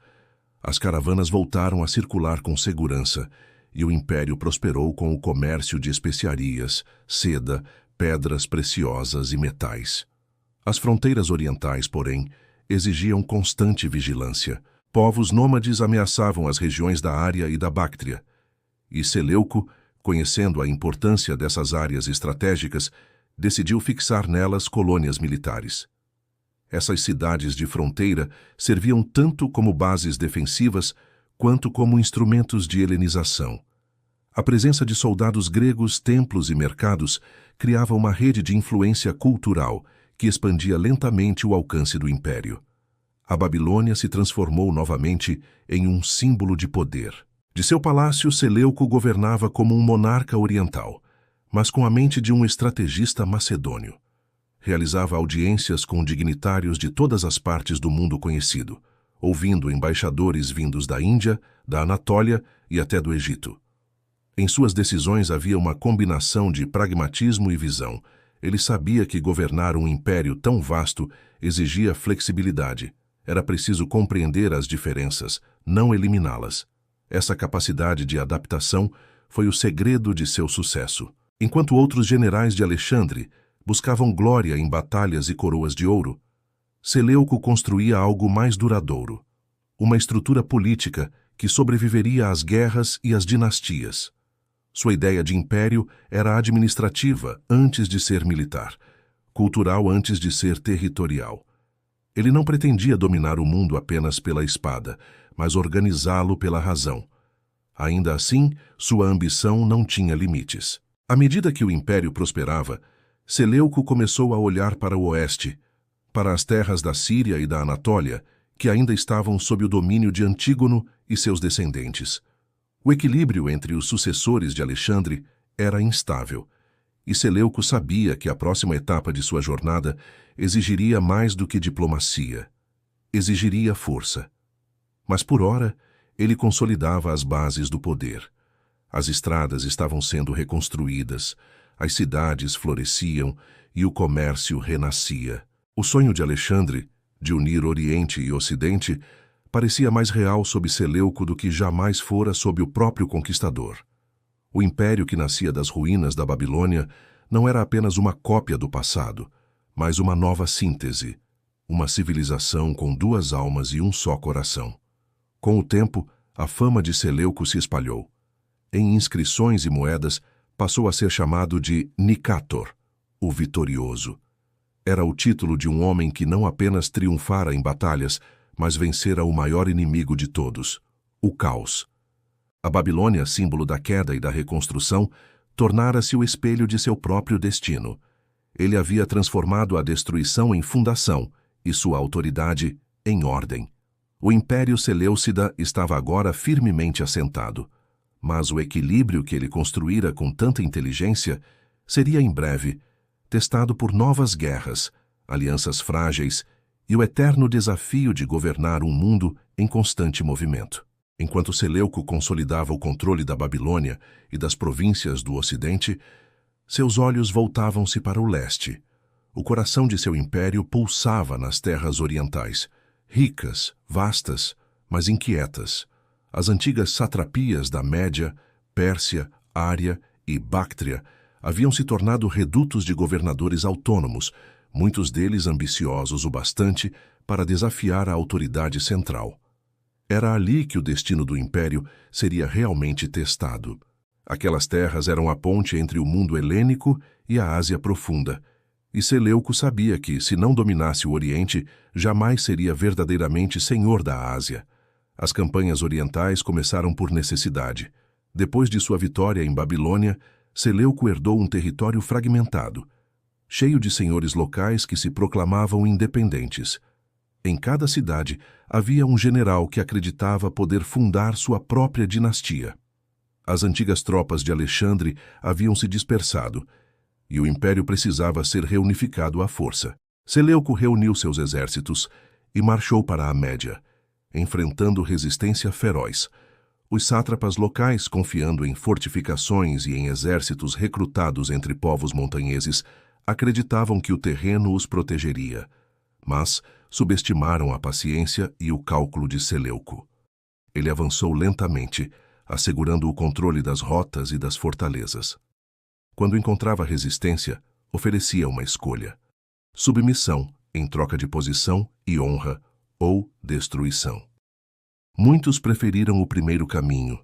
As caravanas voltaram a circular com segurança e o império prosperou com o comércio de especiarias, seda, pedras preciosas e metais. As fronteiras orientais, porém, exigiam constante vigilância. Povos nômades ameaçavam as regiões da Ária e da Báctria, e Seleuco, conhecendo a importância dessas áreas estratégicas, decidiu fixar nelas colônias militares. Essas cidades de fronteira serviam tanto como bases defensivas quanto como instrumentos de helenização. A presença de soldados gregos, templos e mercados criava uma rede de influência cultural que expandia lentamente o alcance do império. A Babilônia se transformou novamente em um símbolo de poder. De seu palácio, Seleuco governava como um monarca oriental, mas com a mente de um estrategista macedônio. Realizava audiências com dignitários de todas as partes do mundo conhecido, ouvindo embaixadores vindos da Índia, da Anatólia e até do Egito. Em suas decisões havia uma combinação de pragmatismo e visão. Ele sabia que governar um império tão vasto exigia flexibilidade. Era preciso compreender as diferenças, não eliminá-las. Essa capacidade de adaptação foi o segredo de seu sucesso. Enquanto outros generais de Alexandre buscavam glória em batalhas e coroas de ouro, Seleuco construía algo mais duradouro, uma estrutura política que sobreviveria às guerras e às dinastias. Sua ideia de império era administrativa antes de ser militar, cultural antes de ser territorial. Ele não pretendia dominar o mundo apenas pela espada, mas organizá-lo pela razão. Ainda assim, sua ambição não tinha limites. À medida que o império prosperava, Seleuco começou a olhar para o oeste, para as terras da Síria e da Anatólia, que ainda estavam sob o domínio de Antígono e seus descendentes. O equilíbrio entre os sucessores de Alexandre era instável, e Seleuco sabia que a próxima etapa de sua jornada exigiria mais do que diplomacia. Exigiria força. Mas por ora, ele consolidava as bases do poder. As estradas estavam sendo reconstruídas, as cidades floresciam e o comércio renascia. O sonho de Alexandre, de unir Oriente e Ocidente, parecia mais real sob Seleuco do que jamais fora sob o próprio conquistador. O império que nascia das ruínas da Babilônia não era apenas uma cópia do passado, mas uma nova síntese, uma civilização com duas almas e um só coração. Com o tempo, a fama de Seleuco se espalhou. Em inscrições e moedas, passou a ser chamado de Nicator, o vitorioso. Era o título de um homem que não apenas triunfara em batalhas, mas vencera o maior inimigo de todos, o caos. A Babilônia, símbolo da queda e da reconstrução, tornara-se o espelho de seu próprio destino. Ele havia transformado a destruição em fundação e sua autoridade em ordem. O Império Seleucida estava agora firmemente assentado, mas o equilíbrio que ele construíra com tanta inteligência seria em breve testado por novas guerras, alianças frágeis e o eterno desafio de governar um mundo em constante movimento. Enquanto Seleuco consolidava o controle da Babilônia e das províncias do Ocidente, seus olhos voltavam-se para o leste. O coração de seu império pulsava nas terras orientais, ricas, vastas, mas inquietas. As antigas satrapias da Média, Pérsia, Ária e Báctria haviam se tornado redutos de governadores autônomos, muitos deles ambiciosos o bastante para desafiar a autoridade central. Era ali que o destino do império seria realmente testado. Aquelas terras eram a ponte entre o mundo helênico e a Ásia profunda, e Seleuco sabia que, se não dominasse o Oriente, jamais seria verdadeiramente senhor da Ásia. As campanhas orientais começaram por necessidade. Depois de sua vitória em Babilônia, Seleuco herdou um território fragmentado, cheio de senhores locais que se proclamavam independentes. Em cada cidade havia um general que acreditava poder fundar sua própria dinastia. As antigas tropas de Alexandre haviam se dispersado, e o império precisava ser reunificado à força. Seleuco reuniu seus exércitos e marchou para a Média, enfrentando resistência feroz. Os sátrapas locais, confiando em fortificações e em exércitos recrutados entre povos montanheses, acreditavam que o terreno os protegeria, mas subestimaram a paciência e o cálculo de Seleuco. Ele avançou lentamente, assegurando o controle das rotas e das fortalezas. Quando encontrava resistência, oferecia uma escolha: submissão em troca de posição e honra, ou destruição. Muitos preferiram o primeiro caminho.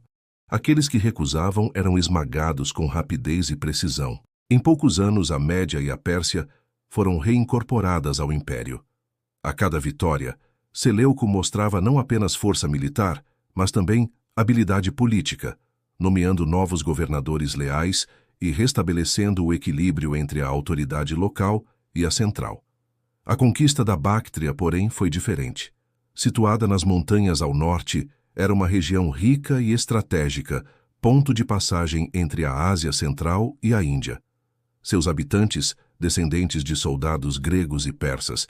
Aqueles que recusavam eram esmagados com rapidez e precisão. Em poucos anos, a Média e a Pérsia foram reincorporadas ao império. A cada vitória, Seleuco mostrava não apenas força militar, mas também habilidade política, nomeando novos governadores leais e restabelecendo o equilíbrio entre a autoridade local e a central. A conquista da Báctria, porém, foi diferente. Situada nas montanhas ao norte, era uma região rica e estratégica, ponto de passagem entre a Ásia Central e a Índia. Seus habitantes, descendentes de soldados gregos e persas,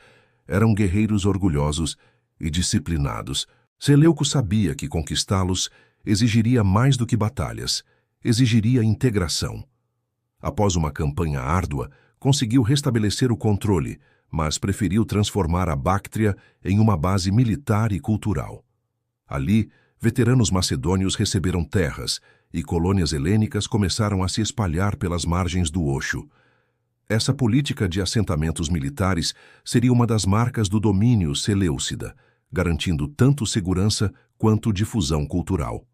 eram guerreiros orgulhosos e disciplinados. Seleuco sabia que conquistá-los exigiria mais do que batalhas, exigiria integração. Após uma campanha árdua, conseguiu restabelecer o controle, mas preferiu transformar a Báctria em uma base militar e cultural. Ali, veteranos macedônios receberam terras e colônias helênicas começaram a se espalhar pelas margens do Oxo. Essa política de assentamentos militares seria uma das marcas do domínio seleucida, garantindo tanto segurança quanto difusão cultural.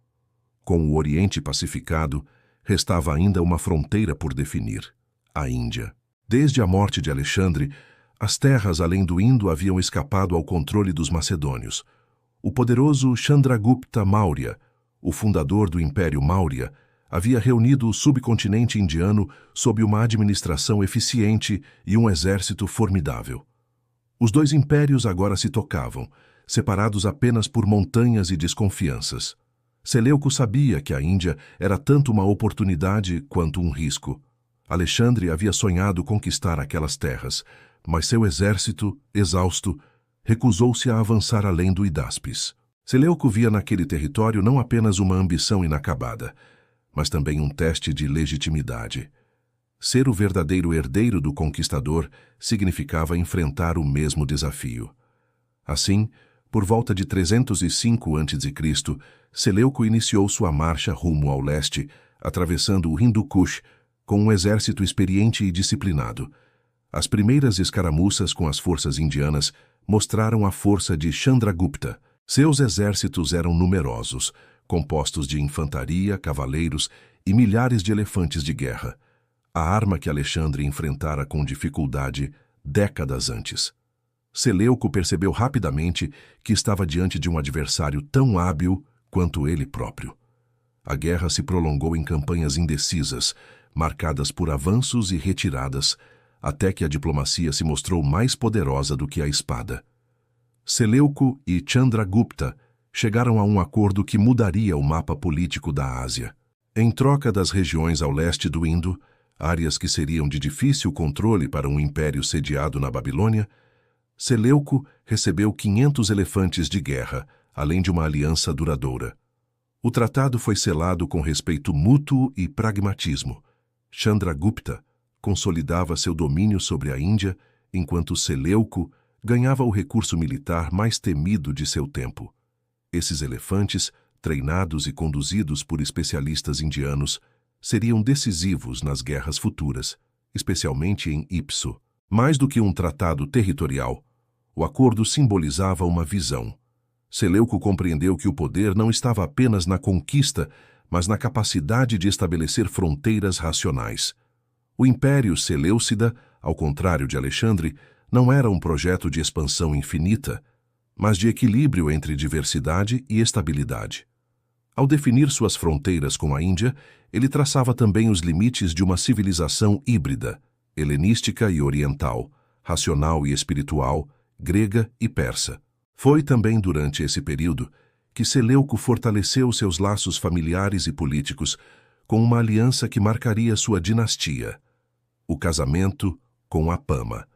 Com o Oriente pacificado, restava ainda uma fronteira por definir: a Índia. Desde a morte de Alexandre, as terras além do Indo haviam escapado ao controle dos macedônios. O poderoso Chandragupta Maurya, o fundador do Império Maurya, havia reunido o subcontinente indiano sob uma administração eficiente e um exército formidável. Os dois impérios agora se tocavam, separados apenas por montanhas e desconfianças. Seleuco sabia que a Índia era tanto uma oportunidade quanto um risco. Alexandre havia sonhado conquistar aquelas terras, mas seu exército, exausto, recusou-se a avançar além do Hidáspes. Seleuco via naquele território não apenas uma ambição inacabada, mas também um teste de legitimidade. Ser o verdadeiro herdeiro do conquistador significava enfrentar o mesmo desafio. Assim, por volta de 305 a.C., Seleuco iniciou sua marcha rumo ao leste, atravessando o Hindu Kush com um exército experiente e disciplinado. As primeiras escaramuças com as forças indianas mostraram a força de Chandragupta. Seus exércitos eram numerosos, compostos de infantaria, cavaleiros e milhares de elefantes de guerra, a arma que Alexandre enfrentara com dificuldade décadas antes. Seleuco percebeu rapidamente que estava diante de um adversário tão hábil quanto ele próprio. A guerra se prolongou em campanhas indecisas, marcadas por avanços e retiradas, até que a diplomacia se mostrou mais poderosa do que a espada. Seleuco e Chandragupta chegaram a um acordo que mudaria o mapa político da Ásia. Em troca das regiões ao leste do Indo, áreas que seriam de difícil controle para um império sediado na Babilônia, Seleuco recebeu 500 elefantes de guerra, além de uma aliança duradoura. O tratado foi selado com respeito mútuo e pragmatismo. Chandragupta consolidava seu domínio sobre a Índia, enquanto Seleuco ganhava o recurso militar mais temido de seu tempo. Esses elefantes, treinados e conduzidos por especialistas indianos, seriam decisivos nas guerras futuras, especialmente em Ipso. Mais do que um tratado territorial, o acordo simbolizava uma visão. Seleuco compreendeu que o poder não estava apenas na conquista, mas na capacidade de estabelecer fronteiras racionais. O Império Seleucida, ao contrário de Alexandre, não era um projeto de expansão infinita, mas de equilíbrio entre diversidade e estabilidade. Ao definir suas fronteiras com a Índia, ele traçava também os limites de uma civilização híbrida, helenística e oriental, racional e espiritual, grega e persa. Foi também durante esse período que Seleuco fortaleceu seus laços familiares e políticos com uma aliança que marcaria sua dinastia: o casamento com Apama.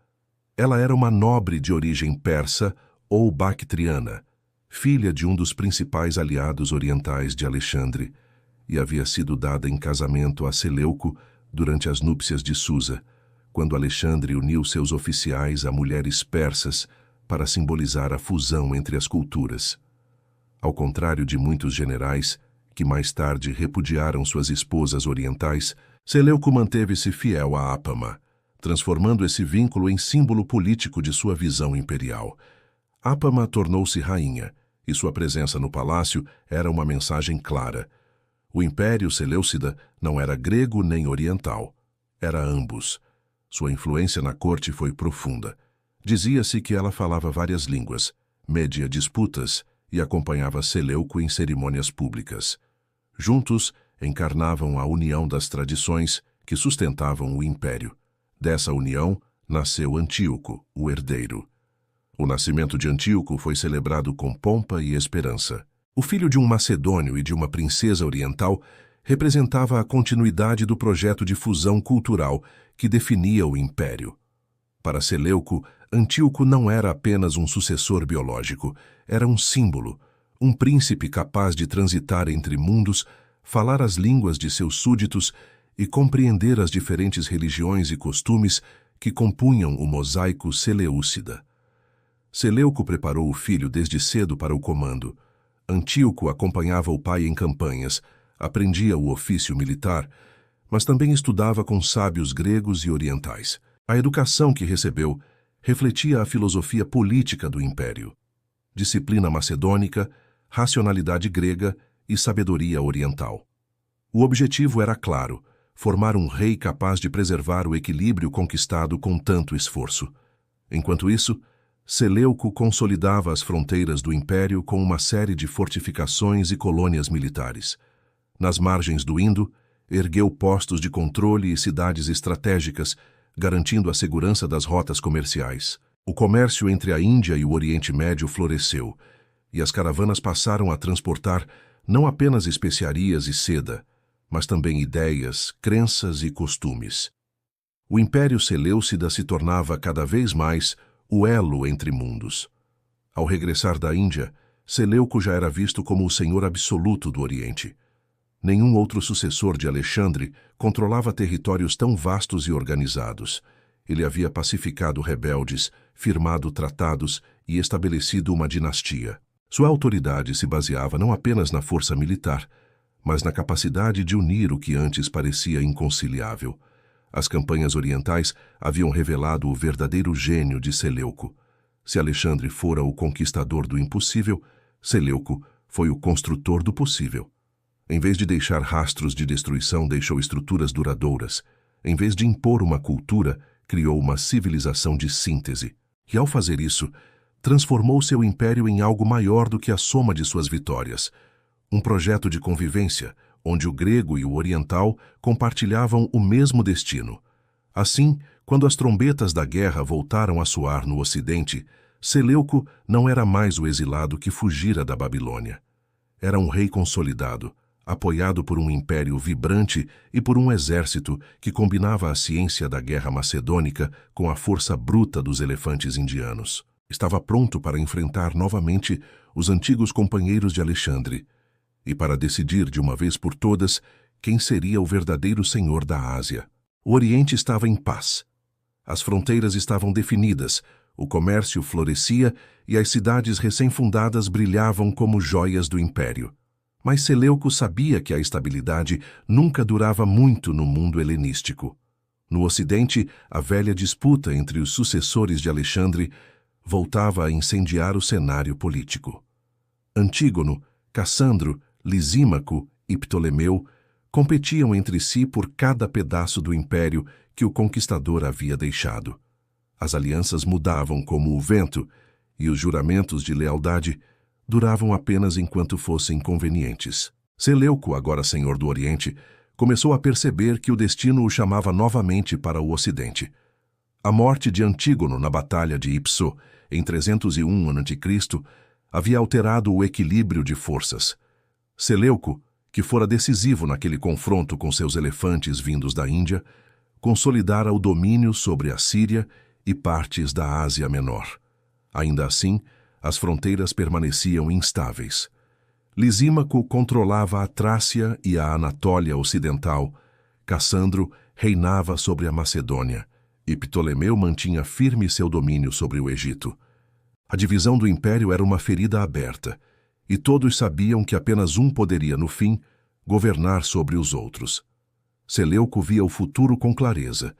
Ela era uma nobre de origem persa ou bactriana, filha de um dos principais aliados orientais de Alexandre, e havia sido dada em casamento a Seleuco durante as núpcias de Susa, quando Alexandre uniu seus oficiais a mulheres persas para simbolizar a fusão entre as culturas. Ao contrário de muitos generais, que mais tarde repudiaram suas esposas orientais, Seleuco manteve-se fiel a Apama, transformando esse vínculo em símbolo político de sua visão imperial. Apama tornou-se rainha, e sua presença no palácio era uma mensagem clara. O Império Seleucida não era grego nem oriental, era ambos. Sua influência na corte foi profunda. Dizia-se que ela falava várias línguas, media disputas e acompanhava Seleuco em cerimônias públicas. Juntos, encarnavam a união das tradições que sustentavam o império. Dessa união, nasceu Antíoco, o herdeiro. O nascimento de Antíoco foi celebrado com pompa e esperança. O filho de um macedônio e de uma princesa oriental representava a continuidade do projeto de fusão cultural que definia o império. Para Seleuco, Antíoco não era apenas um sucessor biológico, era um símbolo, um príncipe capaz de transitar entre mundos, falar as línguas de seus súditos e compreender as diferentes religiões e costumes que compunham o mosaico seleucida. Seleuco preparou o filho desde cedo para o comando. Antíoco acompanhava o pai em campanhas, aprendia o ofício militar, mas também estudava com sábios gregos e orientais. A educação que recebeu refletia a filosofia política do império: disciplina macedônica, racionalidade grega e sabedoria oriental. O objetivo era claro: formar um rei capaz de preservar o equilíbrio conquistado com tanto esforço. Enquanto isso, Seleuco consolidava as fronteiras do império com uma série de fortificações e colônias militares. Nas margens do Indo, ergueu postos de controle e cidades estratégicas, garantindo a segurança das rotas comerciais. O comércio entre a Índia e o Oriente Médio floresceu, e as caravanas passaram a transportar não apenas especiarias e seda, mas também ideias, crenças e costumes. O Império Seleucida se tornava cada vez mais o elo entre mundos. Ao regressar da Índia, Seleuco já era visto como o senhor absoluto do Oriente. Nenhum outro sucessor de Alexandre controlava territórios tão vastos e organizados. Ele havia pacificado rebeldes, firmado tratados e estabelecido uma dinastia. Sua autoridade se baseava não apenas na força militar, mas na capacidade de unir o que antes parecia inconciliável. As campanhas orientais haviam revelado o verdadeiro gênio de Seleuco. Se Alexandre fora o conquistador do impossível, Seleuco foi o construtor do possível. Em vez de deixar rastros de destruição, deixou estruturas duradouras. Em vez de impor uma cultura, criou uma civilização de síntese. E ao fazer isso, transformou seu império em algo maior do que a soma de suas vitórias. Um projeto de convivência, onde o grego e o oriental compartilhavam o mesmo destino. Assim, quando as trombetas da guerra voltaram a soar no Ocidente, Seleuco não era mais o exilado que fugira da Babilônia. Era um rei consolidado, apoiado por um império vibrante e por um exército que combinava a ciência da guerra macedônica com a força bruta dos elefantes indianos. estava pronto para enfrentar novamente os antigos companheiros de Alexandre e para decidir de uma vez por todas quem seria o verdadeiro senhor da Ásia. O Oriente estava em paz. As fronteiras estavam definidas, o comércio florescia e as cidades recém-fundadas brilhavam como joias do império. Mas Seleuco sabia que a estabilidade nunca durava muito no mundo helenístico. No Ocidente, a velha disputa entre os sucessores de Alexandre voltava a incendiar o cenário político. Antígono, Cassandro, Lisímaco e Ptolemeu competiam entre si por cada pedaço do império que o conquistador havia deixado. As alianças mudavam como o vento e os juramentos de lealdade duravam apenas enquanto fossem convenientes. Seleuco, agora senhor do Oriente, começou a perceber que o destino o chamava novamente para o Ocidente. A morte de Antígono na Batalha de Ipso, em 301 a.C., havia alterado o equilíbrio de forças. Seleuco, que fora decisivo naquele confronto com seus elefantes vindos da Índia, consolidara o domínio sobre a Síria e partes da Ásia Menor. Ainda assim, as fronteiras permaneciam instáveis. Lisímaco controlava a Trácia e a Anatólia Ocidental, Cassandro reinava sobre a Macedônia e Ptolemeu mantinha firme seu domínio sobre o Egito. A divisão do império era uma ferida aberta, e todos sabiam que apenas um poderia, no fim, governar sobre os outros. Seleuco via o futuro com clareza.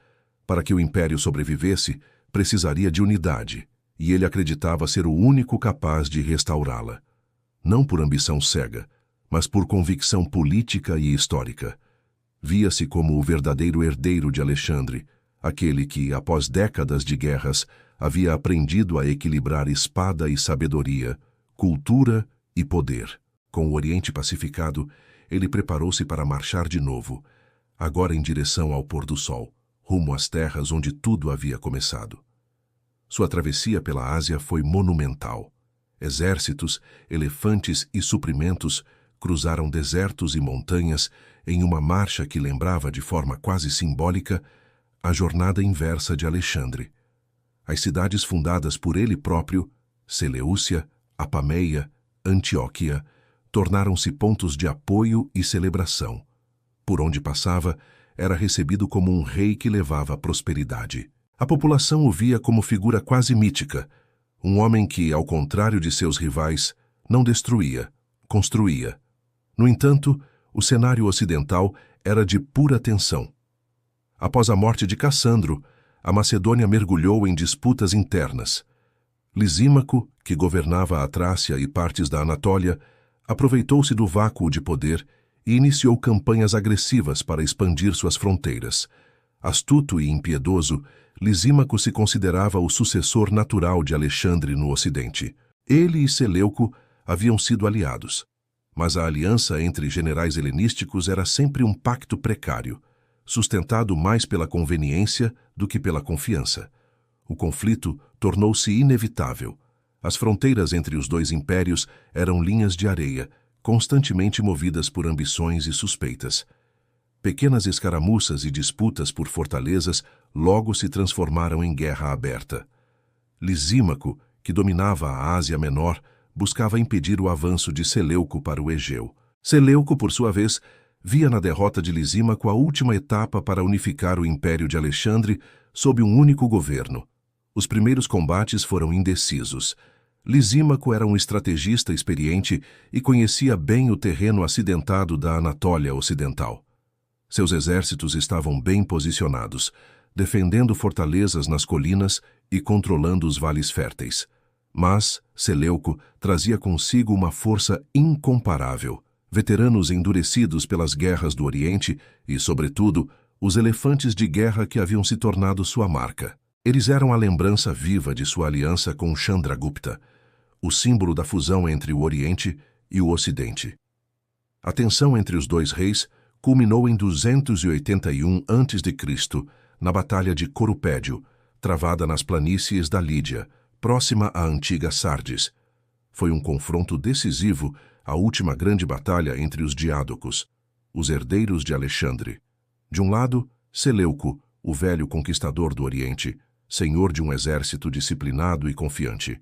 Para que o império sobrevivesse, precisaria de unidade, e ele acreditava ser o único capaz de restaurá-la. Não por ambição cega, mas por convicção política e histórica. Via-se como o verdadeiro herdeiro de Alexandre, aquele que, após décadas de guerras, havia aprendido a equilibrar espada e sabedoria, cultura e poder. Com o Oriente pacificado, ele preparou-se para marchar de novo, agora em direção ao pôr do sol, rumo às terras onde tudo havia começado. Sua travessia pela Ásia foi monumental. Exércitos, elefantes e suprimentos cruzaram desertos e montanhas em uma marcha que lembrava de forma quase simbólica a jornada inversa de Alexandre. As cidades fundadas por ele próprio, Seleucia, Apameia, Antioquia, tornaram-se pontos de apoio e celebração. Por onde passava, era recebido como um rei que levava prosperidade. A população o via como figura quase mítica, um homem que, ao contrário de seus rivais, não destruía, construía. No entanto, o cenário ocidental era de pura tensão. Após a morte de Cassandro, a Macedônia mergulhou em disputas internas. Lisímaco, que governava a Trácia e partes da Anatólia, aproveitou-se do vácuo de poder e iniciou campanhas agressivas para expandir suas fronteiras. Astuto e impiedoso, Lisímaco se considerava o sucessor natural de Alexandre no Ocidente. Ele e Seleuco haviam sido aliados, mas a aliança entre generais helenísticos era sempre um pacto precário, sustentado mais pela conveniência do que pela confiança. O conflito tornou-se inevitável. As fronteiras entre os dois impérios eram linhas de areia, constantemente movidas por ambições e suspeitas. Pequenas escaramuças e disputas por fortalezas logo se transformaram em guerra aberta. Lisímaco, que dominava a Ásia Menor, buscava impedir o avanço de Seleuco para o Egeu. Seleuco, por sua vez, via na derrota de Lisímaco a última etapa para unificar o império de Alexandre sob um único governo. Os primeiros combates foram indecisos. Lisímaco era um estrategista experiente e conhecia bem o terreno acidentado da Anatólia Ocidental. Seus exércitos estavam bem posicionados, defendendo fortalezas nas colinas e controlando os vales férteis. Mas Seleuco trazia consigo uma força incomparável, veteranos endurecidos pelas guerras do Oriente e, sobretudo, os elefantes de guerra que haviam se tornado sua marca. Eles eram a lembrança viva de sua aliança com Chandragupta, o símbolo da fusão entre o Oriente e o Ocidente. A tensão entre os dois reis culminou em 281 a.C., na Batalha de Corupédio, travada nas planícies da Lídia, próxima à antiga Sardes. Foi um confronto decisivo, a última grande batalha entre os diádocos, os herdeiros de Alexandre. De um lado, Seleuco, o velho conquistador do Oriente, senhor de um exército disciplinado e confiante.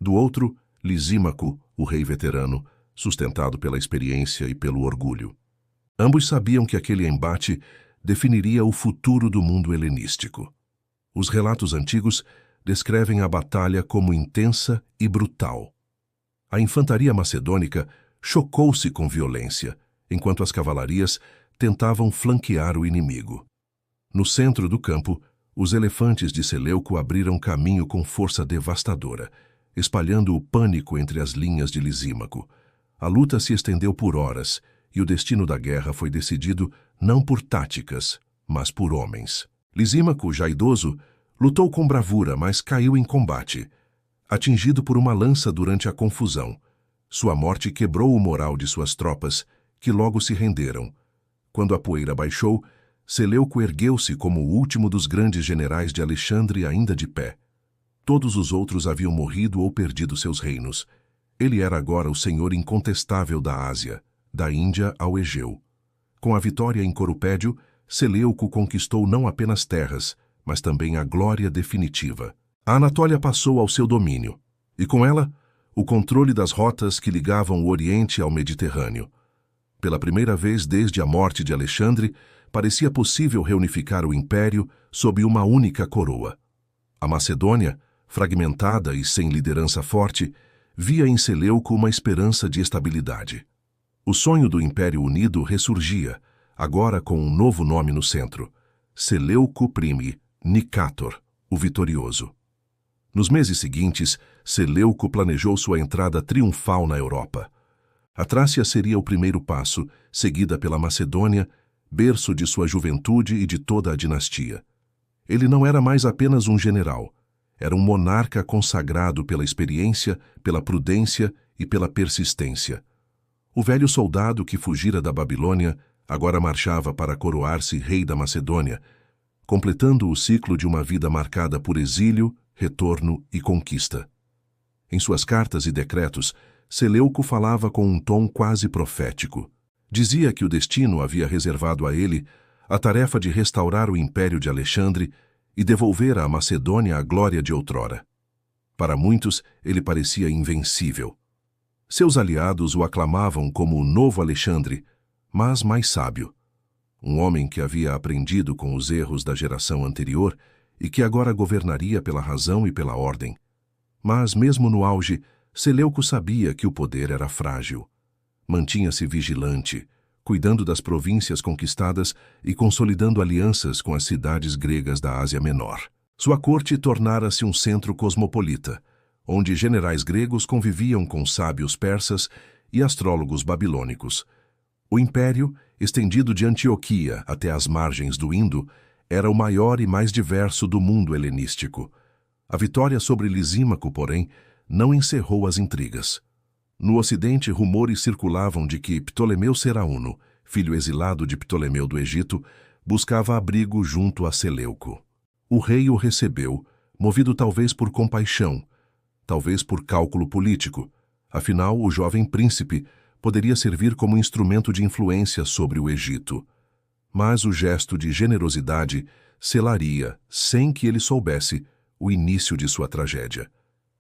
Do outro, Lisímaco, o rei veterano, sustentado pela experiência e pelo orgulho. Ambos sabiam que aquele embate definiria o futuro do mundo helenístico. Os relatos antigos descrevem a batalha como intensa e brutal. A infantaria macedônica chocou-se com violência, enquanto as cavalarias tentavam flanquear o inimigo. No centro do campo, os elefantes de Seleuco abriram caminho com força devastadora, espalhando o pânico entre as linhas de Lisímaco. A luta se estendeu por horas, e o destino da guerra foi decidido não por táticas, mas por homens. Lisímaco, já idoso, lutou com bravura, mas caiu em combate, atingido por uma lança durante a confusão. Sua morte quebrou o moral de suas tropas, que logo se renderam. Quando a poeira baixou, Seleuco ergueu-se como o último dos grandes generais de Alexandre ainda de pé. Todos os outros haviam morrido ou perdido seus reinos. Ele era agora o senhor incontestável da Ásia, da Índia ao Egeu. Com a vitória em Corupédio, Seleuco conquistou não apenas terras, mas também a glória definitiva. A Anatólia passou ao seu domínio, e com ela, o controle das rotas que ligavam o Oriente ao Mediterrâneo. Pela primeira vez desde a morte de Alexandre, parecia possível reunificar o império sob uma única coroa. A Macedônia, fragmentada e sem liderança forte, via em Seleuco uma esperança de estabilidade. O sonho do Império Unido ressurgia, agora com um novo nome no centro: Seleuco I Nicator, o vitorioso. Nos meses seguintes, Seleuco planejou sua entrada triunfal na Europa. A Trácia seria o primeiro passo, seguida pela Macedônia, berço de sua juventude e de toda a dinastia. Ele não era mais apenas um general. Era um monarca consagrado pela experiência, pela prudência e pela persistência. O velho soldado que fugira da Babilônia agora marchava para coroar-se rei da Macedônia, completando o ciclo de uma vida marcada por exílio, retorno e conquista. Em suas cartas e decretos, Seleuco falava com um tom quase profético. Dizia que o destino havia reservado a ele a tarefa de restaurar o império de Alexandre e devolver à Macedônia a glória de outrora. Para muitos, ele parecia invencível. Seus aliados o aclamavam como o novo Alexandre, mas mais sábio. Um homem que havia aprendido com os erros da geração anterior e que agora governaria pela razão e pela ordem. Mas, mesmo no auge, Seleuco sabia que o poder era frágil. Mantinha-se vigilante, cuidando das províncias conquistadas e consolidando alianças com as cidades gregas da Ásia Menor. Sua corte tornara-se um centro cosmopolita, onde generais gregos conviviam com sábios persas e astrólogos babilônicos. O império, estendido de Antioquia até as margens do Indo, era o maior e mais diverso do mundo helenístico. A vitória sobre Lisímaco, porém, não encerrou as intrigas. No Ocidente, rumores circulavam de que Ptolemeu Serauno, filho exilado de Ptolemeu do Egito, buscava abrigo junto a Seleuco. O rei o recebeu, movido talvez por compaixão, talvez por cálculo político. Afinal, o jovem príncipe poderia servir como instrumento de influência sobre o Egito. Mas o gesto de generosidade selaria, sem que ele soubesse, o início de sua tragédia.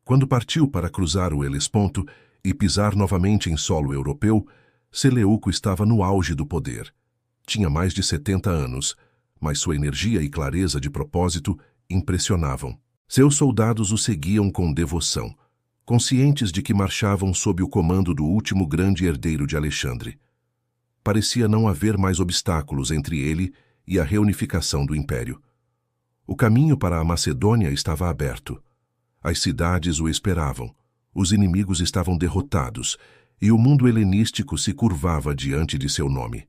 Quando partiu para cruzar o Helesponto e pisar novamente em solo europeu, Seleuco estava no auge do poder. Tinha mais de 70 anos, mas sua energia e clareza de propósito impressionavam. Seus soldados o seguiam com devoção, conscientes de que marchavam sob o comando do último grande herdeiro de Alexandre. Parecia não haver mais obstáculos entre ele e a reunificação do império. O caminho para a Macedônia estava aberto. As cidades o esperavam. Os inimigos estavam derrotados, e o mundo helenístico se curvava diante de seu nome.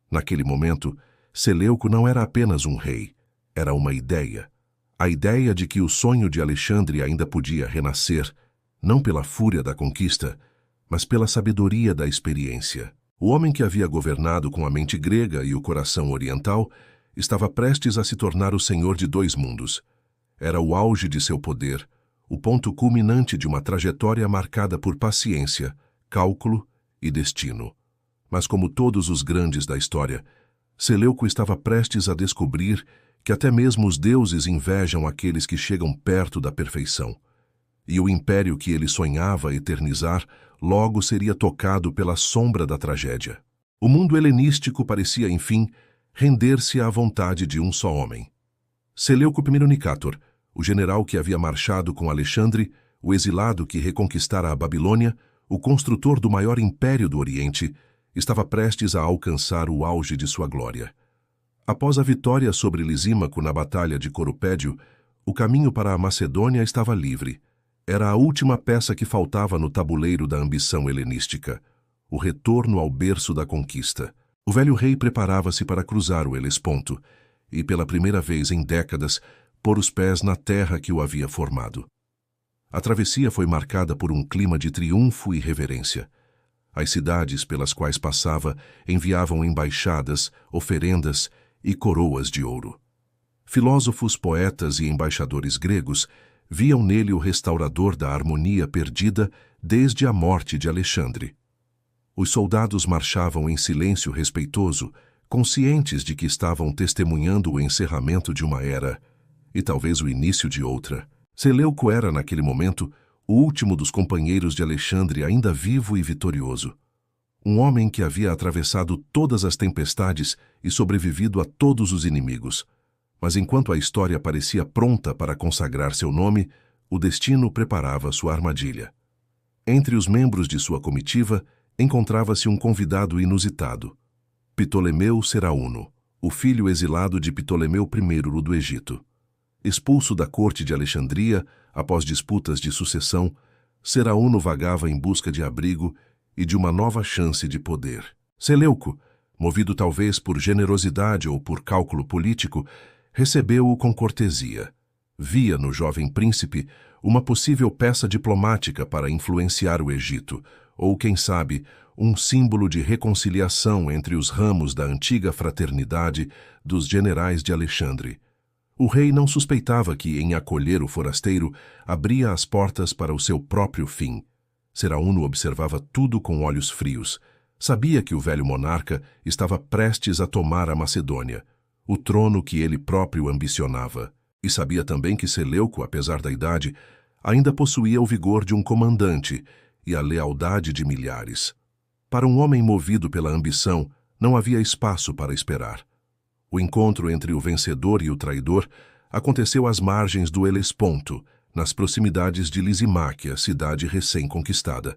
Naquele momento, Seleuco não era apenas um rei, era uma ideia. A ideia de que o sonho de Alexandre ainda podia renascer, não pela fúria da conquista, mas pela sabedoria da experiência. O homem que havia governado com a mente grega e o coração oriental estava prestes a se tornar o senhor de dois mundos. Era o auge de seu poder, o ponto culminante de uma trajetória marcada por paciência, cálculo e destino. Mas como todos os grandes da história, Seleuco estava prestes a descobrir que até mesmo os deuses invejam aqueles que chegam perto da perfeição. E o império que ele sonhava eternizar logo seria tocado pela sombra da tragédia. O mundo helenístico parecia, enfim, render-se à vontade de um só homem. Seleuco I Nicátor, o general que havia marchado com Alexandre, o exilado que reconquistara a Babilônia, o construtor do maior império do Oriente, estava prestes a alcançar o auge de sua glória. Após a vitória sobre Lisímaco na batalha de Coropédio, o caminho para a Macedônia estava livre. Era a última peça que faltava no tabuleiro da ambição helenística, o retorno ao berço da conquista. O velho rei preparava-se para cruzar o Helesponto e, pela primeira vez em décadas, pôr os pés na terra que o havia formado. A travessia foi marcada por um clima de triunfo e reverência. As cidades pelas quais passava enviavam embaixadas, oferendas e coroas de ouro. Filósofos, poetas e embaixadores gregos viam nele o restaurador da harmonia perdida desde a morte de Alexandre. Os soldados marchavam em silêncio respeitoso, conscientes de que estavam testemunhando o encerramento de uma era e talvez o início de outra. Seleuco era, naquele momento, o último dos companheiros de Alexandre ainda vivo e vitorioso. Um homem que havia atravessado todas as tempestades e sobrevivido a todos os inimigos. Mas enquanto a história parecia pronta para consagrar seu nome, o destino preparava sua armadilha. Entre os membros de sua comitiva, encontrava-se um convidado inusitado, Ptolemeu Serauno, o filho exilado de Ptolemeu I do Egito. Expulso da corte de Alexandria, após disputas de sucessão, Serauno vagava em busca de abrigo e de uma nova chance de poder. Seleuco, movido talvez por generosidade ou por cálculo político, recebeu-o com cortesia. Via no jovem príncipe uma possível peça diplomática para influenciar o Egito, ou, quem sabe, um símbolo de reconciliação entre os ramos da antiga fraternidade dos generais de Alexandre. O rei não suspeitava que, em acolher o forasteiro, abria as portas para o seu próprio fim. Serauno observava tudo com olhos frios. Sabia que o velho monarca estava prestes a tomar a Macedônia, o trono que ele próprio ambicionava. E sabia também que Seleuco, apesar da idade, ainda possuía o vigor de um comandante e a lealdade de milhares. Para um homem movido pela ambição, não havia espaço para esperar. O encontro entre o vencedor e o traidor aconteceu às margens do Helesponto, nas proximidades de Lisimáquia, cidade recém-conquistada.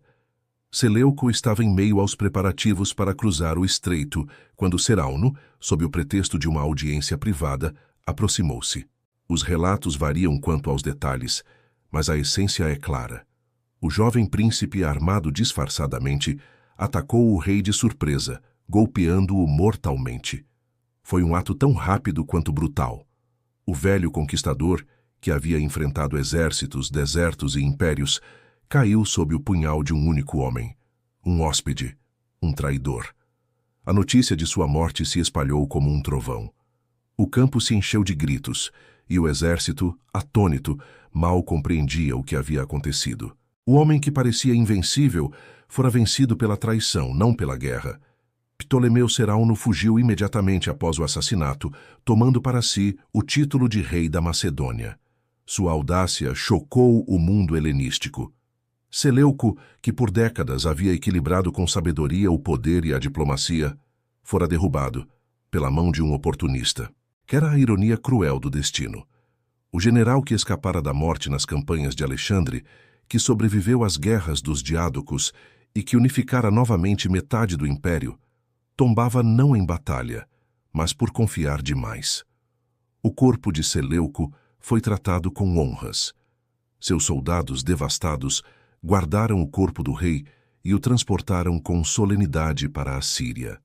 Seleuco estava em meio aos preparativos para cruzar o estreito, quando Serauno, sob o pretexto de uma audiência privada, aproximou-se. Os relatos variam quanto aos detalhes, mas a essência é clara. O jovem príncipe, armado disfarçadamente, atacou o rei de surpresa, golpeando-o mortalmente. Foi um ato tão rápido quanto brutal. O velho conquistador, que havia enfrentado exércitos, desertos e impérios, caiu sob o punhal de um único homem, um hóspede, um traidor. A notícia de sua morte se espalhou como um trovão. O campo se encheu de gritos, e o exército, atônito, mal compreendia o que havia acontecido. O homem que parecia invencível fora vencido pela traição, não pela guerra. Ptolemeu Serauno fugiu imediatamente após o assassinato, tomando para si o título de rei da Macedônia. Sua audácia chocou o mundo helenístico. Seleuco, que por décadas havia equilibrado com sabedoria o poder e a diplomacia, fora derrubado pela mão de um oportunista. Que era a ironia cruel do destino. O general que escapara da morte nas campanhas de Alexandre, que sobreviveu às guerras dos Diádocos e que unificara novamente metade do império, tombava não em batalha, mas por confiar demais. O corpo de Seleuco foi tratado com honras. Seus soldados devastados guardaram o corpo do rei e o transportaram com solenidade para a Síria.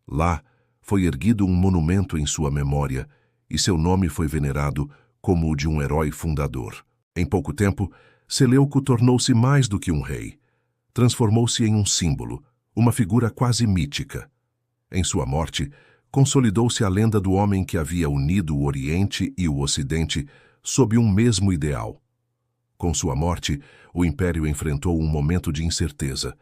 Lá foi erguido um monumento em sua memória e seu nome foi venerado como o de um herói fundador. Em pouco tempo, Seleuco tornou-se mais do que um rei. Transformou-se em um símbolo, uma figura quase mítica. Em sua morte, consolidou-se a lenda do homem que havia unido o Oriente e o Ocidente sob um mesmo ideal. Com sua morte, o império enfrentou um momento de incerteza.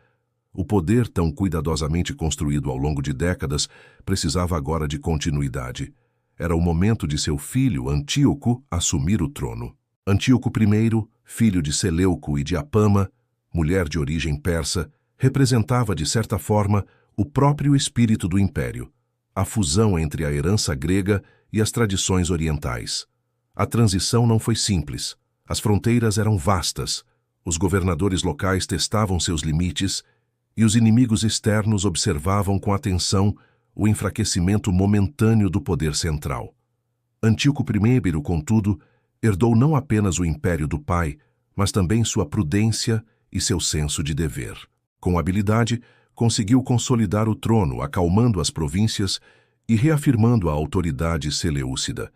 O poder, tão cuidadosamente construído ao longo de décadas, precisava agora de continuidade. era o momento de seu filho, Antíoco, assumir o trono. Antíoco I, filho de Seleuco e de Apama, mulher de origem persa, representava, de certa forma, o próprio espírito do império, a fusão entre a herança grega e as tradições orientais. A transição não foi simples. As fronteiras eram vastas, os governadores locais testavam seus limites e os inimigos externos observavam com atenção o enfraquecimento momentâneo do poder central. Antíoco I, contudo, herdou não apenas o império do pai, mas também sua prudência e seu senso de dever. Com habilidade, conseguiu consolidar o trono, acalmando as províncias e reafirmando a autoridade seleucida.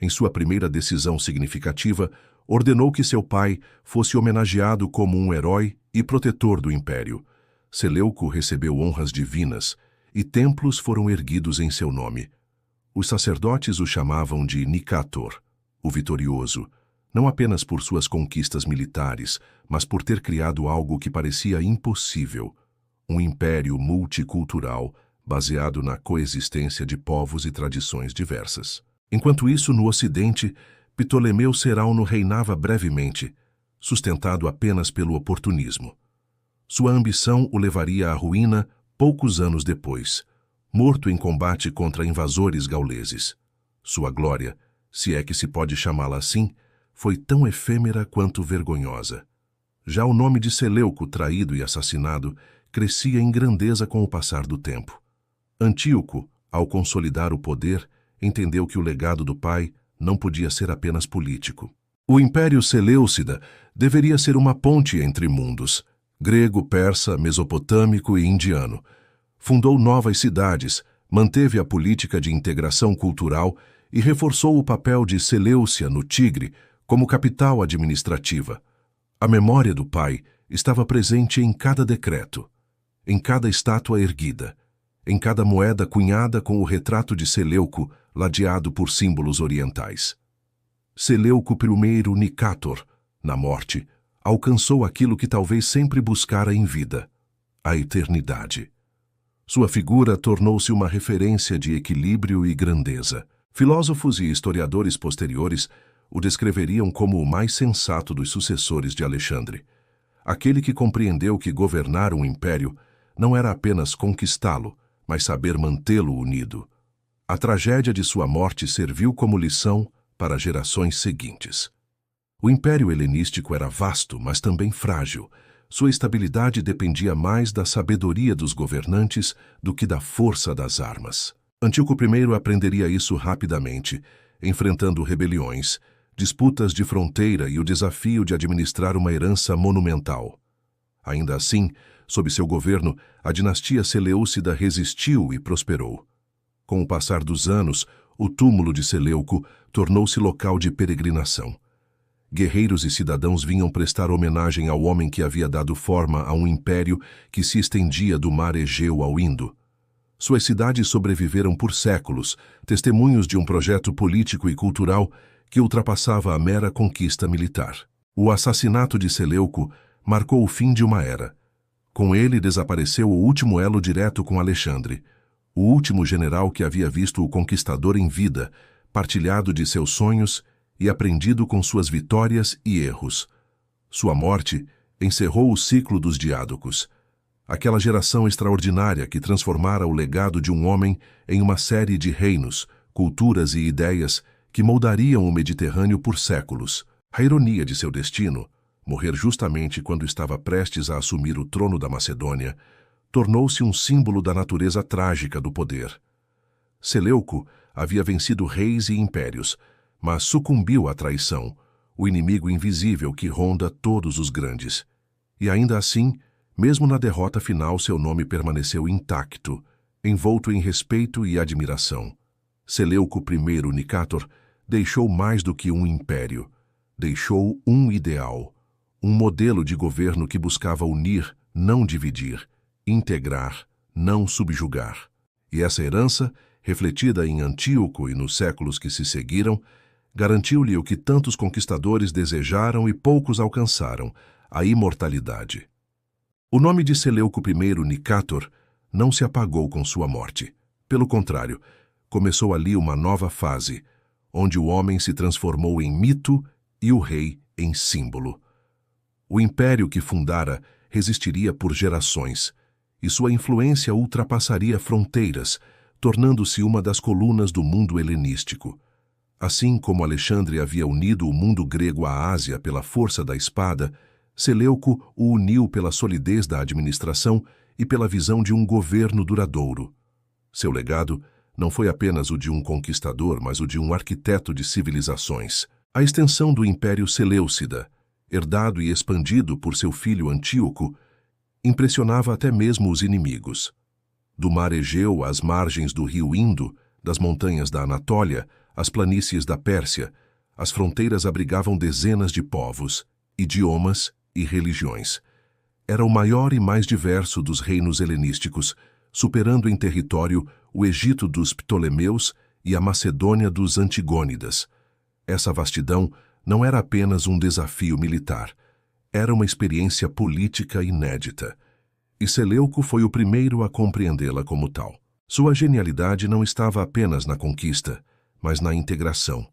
Em sua primeira decisão significativa, ordenou que seu pai fosse homenageado como um herói e protetor do império. Seleuco recebeu honras divinas e templos foram erguidos em seu nome. Os sacerdotes o chamavam de Nicator, o vitorioso, não apenas por suas conquistas militares, mas por ter criado algo que parecia impossível, um império multicultural baseado na coexistência de povos e tradições diversas. Enquanto isso, no Ocidente, Ptolomeu Serauno reinava brevemente, sustentado apenas pelo oportunismo. Sua ambição o levaria à ruína poucos anos depois, morto em combate contra invasores gauleses. Sua glória, se é que se pode chamá-la assim, foi tão efêmera quanto vergonhosa. Já o nome de Seleuco, traído e assassinado, crescia em grandeza com o passar do tempo. Antíoco, ao consolidar o poder, entendeu que o legado do pai não podia ser apenas político. O Império Seleucida deveria ser uma ponte entre mundos, grego, persa, mesopotâmico e indiano. Fundou novas cidades, manteve a política de integração cultural e reforçou o papel de Seleucia no Tigre como capital administrativa. A memória do pai estava presente em cada decreto, em cada estátua erguida, em cada moeda cunhada com o retrato de Seleuco ladeado por símbolos orientais. Seleuco I Nicator, na morte, alcançou aquilo que talvez sempre buscara em vida, a eternidade. Sua figura tornou-se uma referência de equilíbrio e grandeza. Filósofos e historiadores posteriores o descreveriam como o mais sensato dos sucessores de Alexandre, aquele que compreendeu que governar um império não era apenas conquistá-lo, mas saber mantê-lo unido. A tragédia de sua morte serviu como lição para gerações seguintes. O Império Helenístico era vasto, mas também frágil. Sua estabilidade dependia mais da sabedoria dos governantes do que da força das armas. Antíoco I aprenderia isso rapidamente, enfrentando rebeliões, disputas de fronteira e o desafio de administrar uma herança monumental. Ainda assim, sob seu governo, a dinastia Seleucida resistiu e prosperou. Com o passar dos anos, o túmulo de Seleuco tornou-se local de peregrinação. Guerreiros e cidadãos vinham prestar homenagem ao homem que havia dado forma a um império que se estendia do mar Egeu ao Indo. Suas cidades sobreviveram por séculos, testemunhos de um projeto político e cultural que ultrapassava a mera conquista militar. O assassinato de Seleuco marcou o fim de uma era. Com ele desapareceu o último elo direto com Alexandre, o último general que havia visto o conquistador em vida, partilhado de seus sonhos e aprendido com suas vitórias e erros. Sua morte encerrou o ciclo dos diádocos, aquela geração extraordinária que transformara o legado de um homem em uma série de reinos, culturas e ideias que moldariam o Mediterrâneo por séculos. A ironia de seu destino, morrer justamente quando estava prestes a assumir o trono da Macedônia, tornou-se um símbolo da natureza trágica do poder. Seleuco havia vencido reis e impérios, mas sucumbiu à traição, o inimigo invisível que ronda todos os grandes. E ainda assim, mesmo na derrota final, seu nome permaneceu intacto, envolto em respeito e admiração. Seleuco I Nicator deixou mais do que um império, deixou um ideal, um modelo de governo que buscava unir, não dividir, integrar, não subjugar. E essa herança, refletida em Antíoco e nos séculos que se seguiram, garantiu-lhe o que tantos conquistadores desejaram e poucos alcançaram, a imortalidade. O nome de Seleuco I Nicator não se apagou com sua morte. Pelo contrário, Começou ali uma nova fase, onde o homem se transformou em mito e o rei em símbolo. O império que fundara resistiria por gerações, e sua influência ultrapassaria fronteiras, tornando-se uma das colunas do mundo helenístico. Assim como Alexandre havia unido o mundo grego à Ásia pela força da espada, Seleuco o uniu pela solidez da administração e pela visão de um governo duradouro. Seu legado não foi apenas o de um conquistador, mas o de um arquiteto de civilizações. A extensão do Império Seleucida, herdado e expandido por seu filho Antíoco, impressionava até mesmo os inimigos. Do mar Egeu às margens do rio Indo, das montanhas da Anatólia, às planícies da Pérsia, as fronteiras abrigavam dezenas de povos, idiomas e religiões. Era o maior e mais diverso dos reinos helenísticos, superando em território o Egito dos Ptolemeus e a Macedônia dos Antigônidas. Essa vastidão não era apenas um desafio militar, era uma experiência política inédita. E Seleuco foi o primeiro a compreendê-la como tal. Sua genialidade não estava apenas na conquista, mas na integração.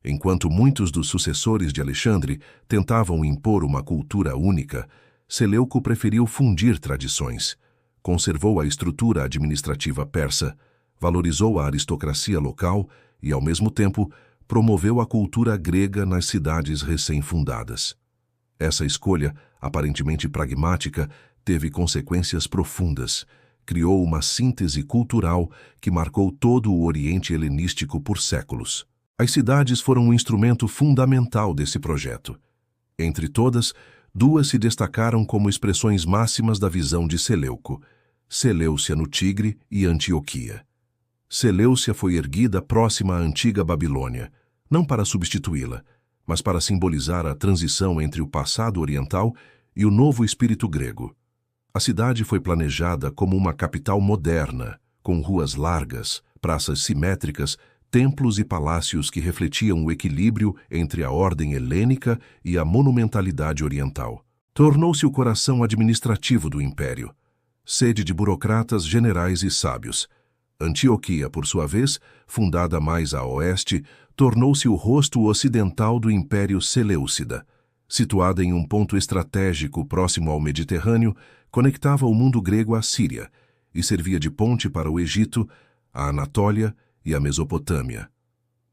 Enquanto muitos dos sucessores de Alexandre tentavam impor uma cultura única, Seleuco preferiu fundir tradições. Conservou a estrutura administrativa persa, valorizou a aristocracia local e, ao mesmo tempo, promoveu a cultura grega nas cidades recém-fundadas. Essa escolha, aparentemente pragmática, teve consequências profundas. Criou uma síntese cultural que marcou todo o Oriente helenístico por séculos. As cidades foram um instrumento fundamental desse projeto. Entre todas, duas se destacaram como expressões máximas da visão de Seleuco: Seleucia no Tigre e Antioquia. Seleucia foi erguida próxima à antiga Babilônia, não para substituí-la, mas para simbolizar a transição entre o passado oriental e o novo espírito grego. A cidade foi planejada como uma capital moderna, com ruas largas, praças simétricas, templos e palácios que refletiam o equilíbrio entre a ordem helênica e a monumentalidade oriental. Tornou-se o coração administrativo do império, sede de burocratas, generais e sábios. Antioquia, por sua vez, fundada mais a oeste, tornou-se o rosto ocidental do Império Seleucida. Situada em um ponto estratégico próximo ao Mediterrâneo, conectava o mundo grego à Síria e servia de ponte para o Egito, a Anatólia e a Mesopotâmia.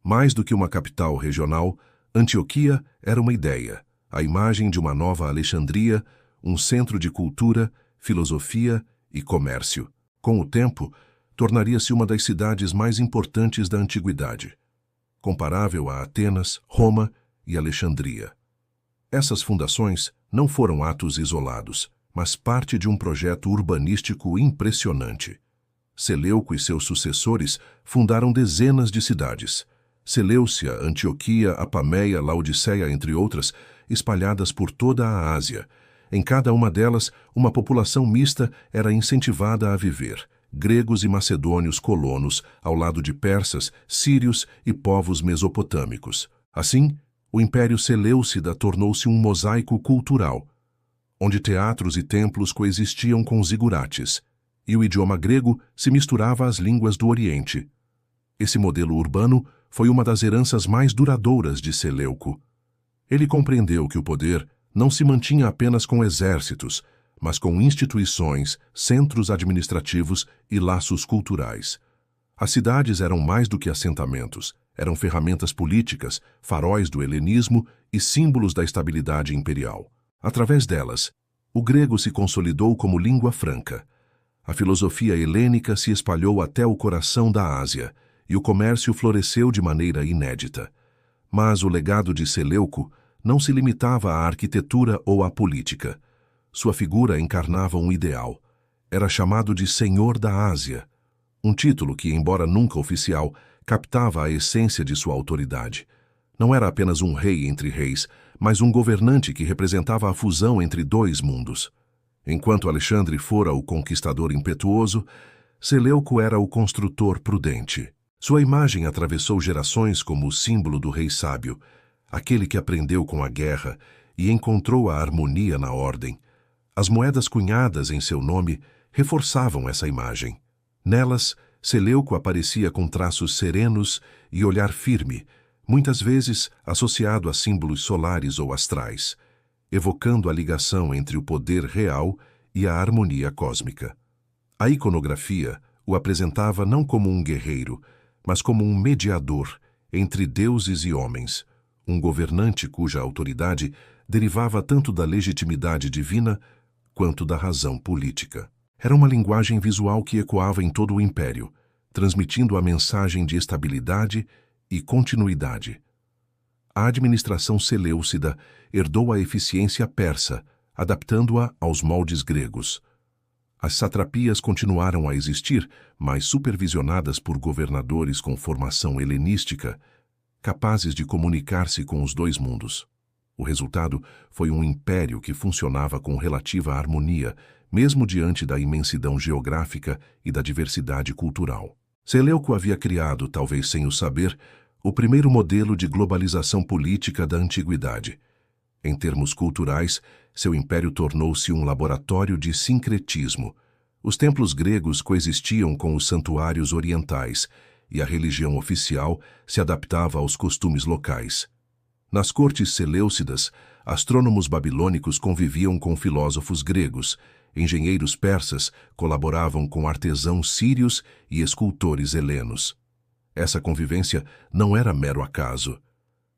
Mais do que uma capital regional, Antioquia era uma ideia, a imagem de uma nova Alexandria, um centro de cultura, filosofia e comércio. Com o tempo, tornaria-se uma das cidades mais importantes da antiguidade, comparável a Atenas, Roma e Alexandria. Essas fundações não foram atos isolados, mas parte de um projeto urbanístico impressionante. Seleuco e seus sucessores fundaram dezenas de cidades: Seleucia, Antioquia, Apameia, Laodiceia, entre outras, espalhadas por toda a Ásia. Em cada uma delas, uma população mista era incentivada a viver: gregos e macedônios colonos, ao lado de persas, sírios e povos mesopotâmicos. Assim, o Império Seleucida tornou-se um mosaico cultural, onde teatros e templos coexistiam com zigurates, e o idioma grego se misturava às línguas do Oriente. Esse modelo urbano foi uma das heranças mais duradouras de Seleuco. Ele compreendeu que o poder não se mantinha apenas com exércitos, mas com instituições, centros administrativos e laços culturais. As cidades eram mais do que assentamentos, eram ferramentas políticas, faróis do helenismo e símbolos da estabilidade imperial. Através delas, o grego se consolidou como língua franca. A filosofia helênica se espalhou até o coração da Ásia, e o comércio floresceu de maneira inédita. Mas o legado de Seleuco não se limitava à arquitetura ou à política. Sua figura encarnava um ideal. Era chamado de Senhor da Ásia, um título que, embora nunca oficial, captava a essência de sua autoridade. Não era apenas um rei entre reis, mas um governante que representava a fusão entre dois mundos. Enquanto Alexandre fora o conquistador impetuoso, Seleuco era o construtor prudente. Sua imagem atravessou gerações como o símbolo do rei sábio, aquele que aprendeu com a guerra e encontrou a harmonia na ordem. As moedas cunhadas em seu nome reforçavam essa imagem. Nelas, Seleuco aparecia com traços serenos e olhar firme, muitas vezes associado a símbolos solares ou astrais, evocando a ligação entre o poder real e a harmonia cósmica. A iconografia o apresentava não como um guerreiro, mas como um mediador entre deuses e homens, um governante cuja autoridade derivava tanto da legitimidade divina quanto da razão política. Era uma linguagem visual que ecoava em todo o império, transmitindo a mensagem de estabilidade e continuidade. A administração seleucida herdou a eficiência persa, adaptando-a aos moldes gregos. As satrapias continuaram a existir, mas supervisionadas por governadores com formação helenística, capazes de comunicar-se com os dois mundos. O resultado foi um império que funcionava com relativa harmonia, mesmo diante da imensidão geográfica e da diversidade cultural. Seleuco havia criado, talvez sem o saber, o primeiro modelo de globalização política da antiguidade. Em termos culturais, seu império tornou-se um laboratório de sincretismo. Os templos gregos coexistiam com os santuários orientais, e a religião oficial se adaptava aos costumes locais. Nas cortes seleucidas, astrônomos babilônicos conviviam com filósofos gregos, engenheiros persas colaboravam com artesãos sírios e escultores helenos. Essa convivência não era mero acaso,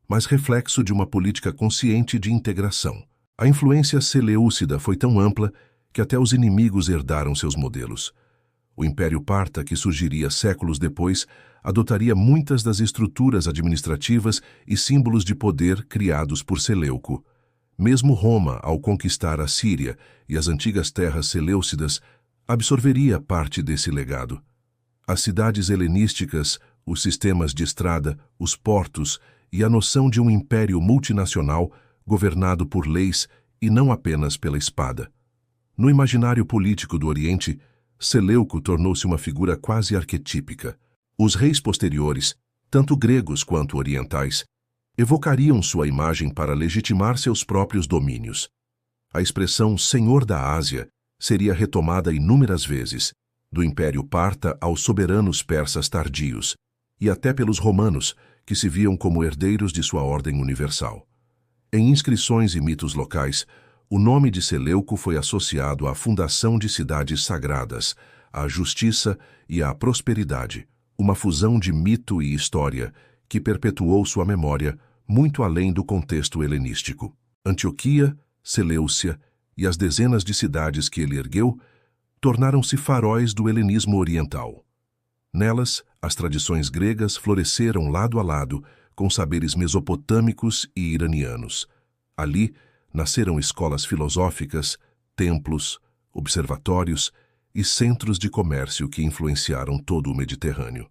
mas reflexo de uma política consciente de integração. A influência seleucida foi tão ampla que até os inimigos herdaram seus modelos. O Império Parta, que surgiria séculos depois, adotaria muitas das estruturas administrativas e símbolos de poder criados por Seleuco. Mesmo Roma, ao conquistar a Síria e as antigas terras seleucidas, absorveria parte desse legado. As cidades helenísticas, os sistemas de estrada, os portos e a noção de um império multinacional governado por leis e não apenas pela espada. No imaginário político do Oriente, Seleuco tornou-se uma figura quase arquetípica. Os reis posteriores, tanto gregos quanto orientais, evocariam sua imagem para legitimar seus próprios domínios. A expressão Senhor da Ásia seria retomada inúmeras vezes, do Império Parta aos soberanos persas tardios, e até pelos romanos, que se viam como herdeiros de sua ordem universal. Em inscrições e mitos locais, o nome de Seleuco foi associado à fundação de cidades sagradas, à justiça e à prosperidade, uma fusão de mito e história que perpetuou sua memória muito além do contexto helenístico. Antioquia, Seleucia e as dezenas de cidades que ele ergueu tornaram-se faróis do helenismo oriental. Nelas, as tradições gregas floresceram lado a lado com saberes mesopotâmicos e iranianos. Ali, nasceram escolas filosóficas, templos, observatórios e centros de comércio que influenciaram todo o Mediterrâneo.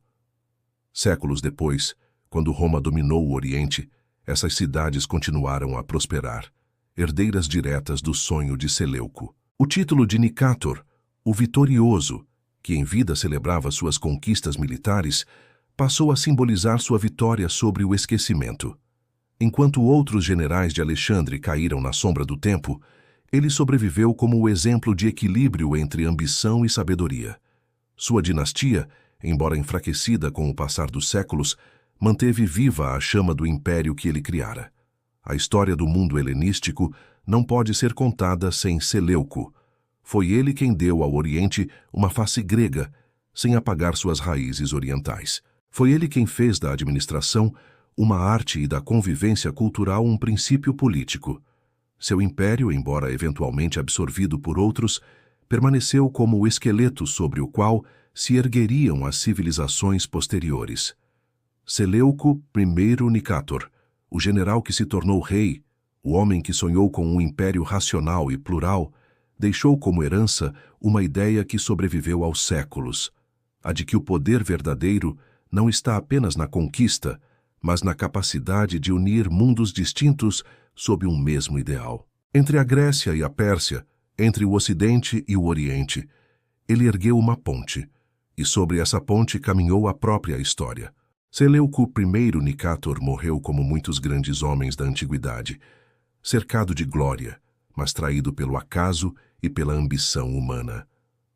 Séculos depois, quando Roma dominou o Oriente, essas cidades continuaram a prosperar, herdeiras diretas do sonho de Seleuco. O título de Nicátor, o vitorioso, que em vida celebrava suas conquistas militares, passou a simbolizar sua vitória sobre o esquecimento. Enquanto outros generais de Alexandre caíram na sombra do tempo, ele sobreviveu como o exemplo de equilíbrio entre ambição e sabedoria. Sua dinastia, embora enfraquecida com o passar dos séculos, manteve viva a chama do império que ele criara. A história do mundo helenístico não pode ser contada sem Seleuco. Foi ele quem deu ao Oriente uma face grega, sem apagar suas raízes orientais. Foi ele quem fez da administração uma arte e da convivência cultural um princípio político. Seu império, embora eventualmente absorvido por outros, permaneceu como o esqueleto sobre o qual se ergueriam as civilizações posteriores. Seleuco I Nicátor, o general que se tornou rei, o homem que sonhou com um império racional e plural, deixou como herança uma ideia que sobreviveu aos séculos, a de que o poder verdadeiro não está apenas na conquista, mas na capacidade de unir mundos distintos sob um mesmo ideal. Entre a Grécia e a Pérsia, entre o Ocidente e o Oriente, ele ergueu uma ponte, e sobre essa ponte caminhou a própria história. Seleuco I Nicátor morreu como muitos grandes homens da antiguidade, cercado de glória, mas traído pelo acaso e pela ambição humana.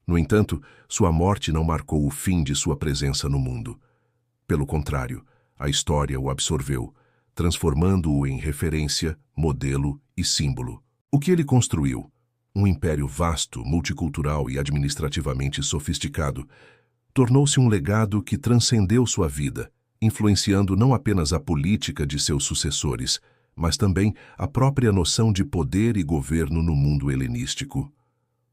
No entanto, sua morte não marcou o fim de sua presença no mundo. Pelo contrário, a história o absorveu, transformando-o em referência, modelo e símbolo. O que ele construiu? Um império vasto, multicultural e administrativamente sofisticado, tornou-se um legado que transcendeu sua vida, influenciando não apenas a política de seus sucessores, mas também a própria noção de poder e governo no mundo helenístico.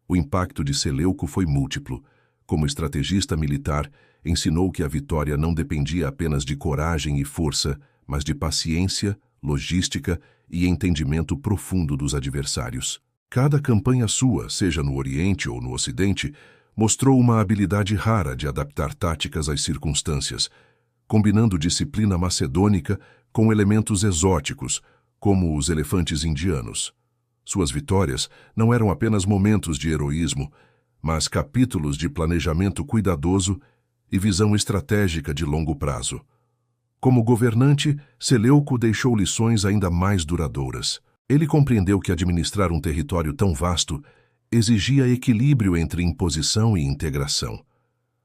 O impacto de Seleuco foi múltiplo. Como estrategista militar, ensinou que a vitória não dependia apenas de coragem e força, mas de paciência, logística e entendimento profundo dos adversários. Cada campanha sua, seja no Oriente ou no Ocidente, mostrou uma habilidade rara de adaptar táticas às circunstâncias, combinando disciplina macedônica com elementos exóticos, como os elefantes indianos. Suas vitórias não eram apenas momentos de heroísmo, mas capítulos de planejamento cuidadoso e visão estratégica de longo prazo. Como governante, Seleuco deixou lições ainda mais duradouras. Ele compreendeu que administrar um território tão vasto exigia equilíbrio entre imposição e integração.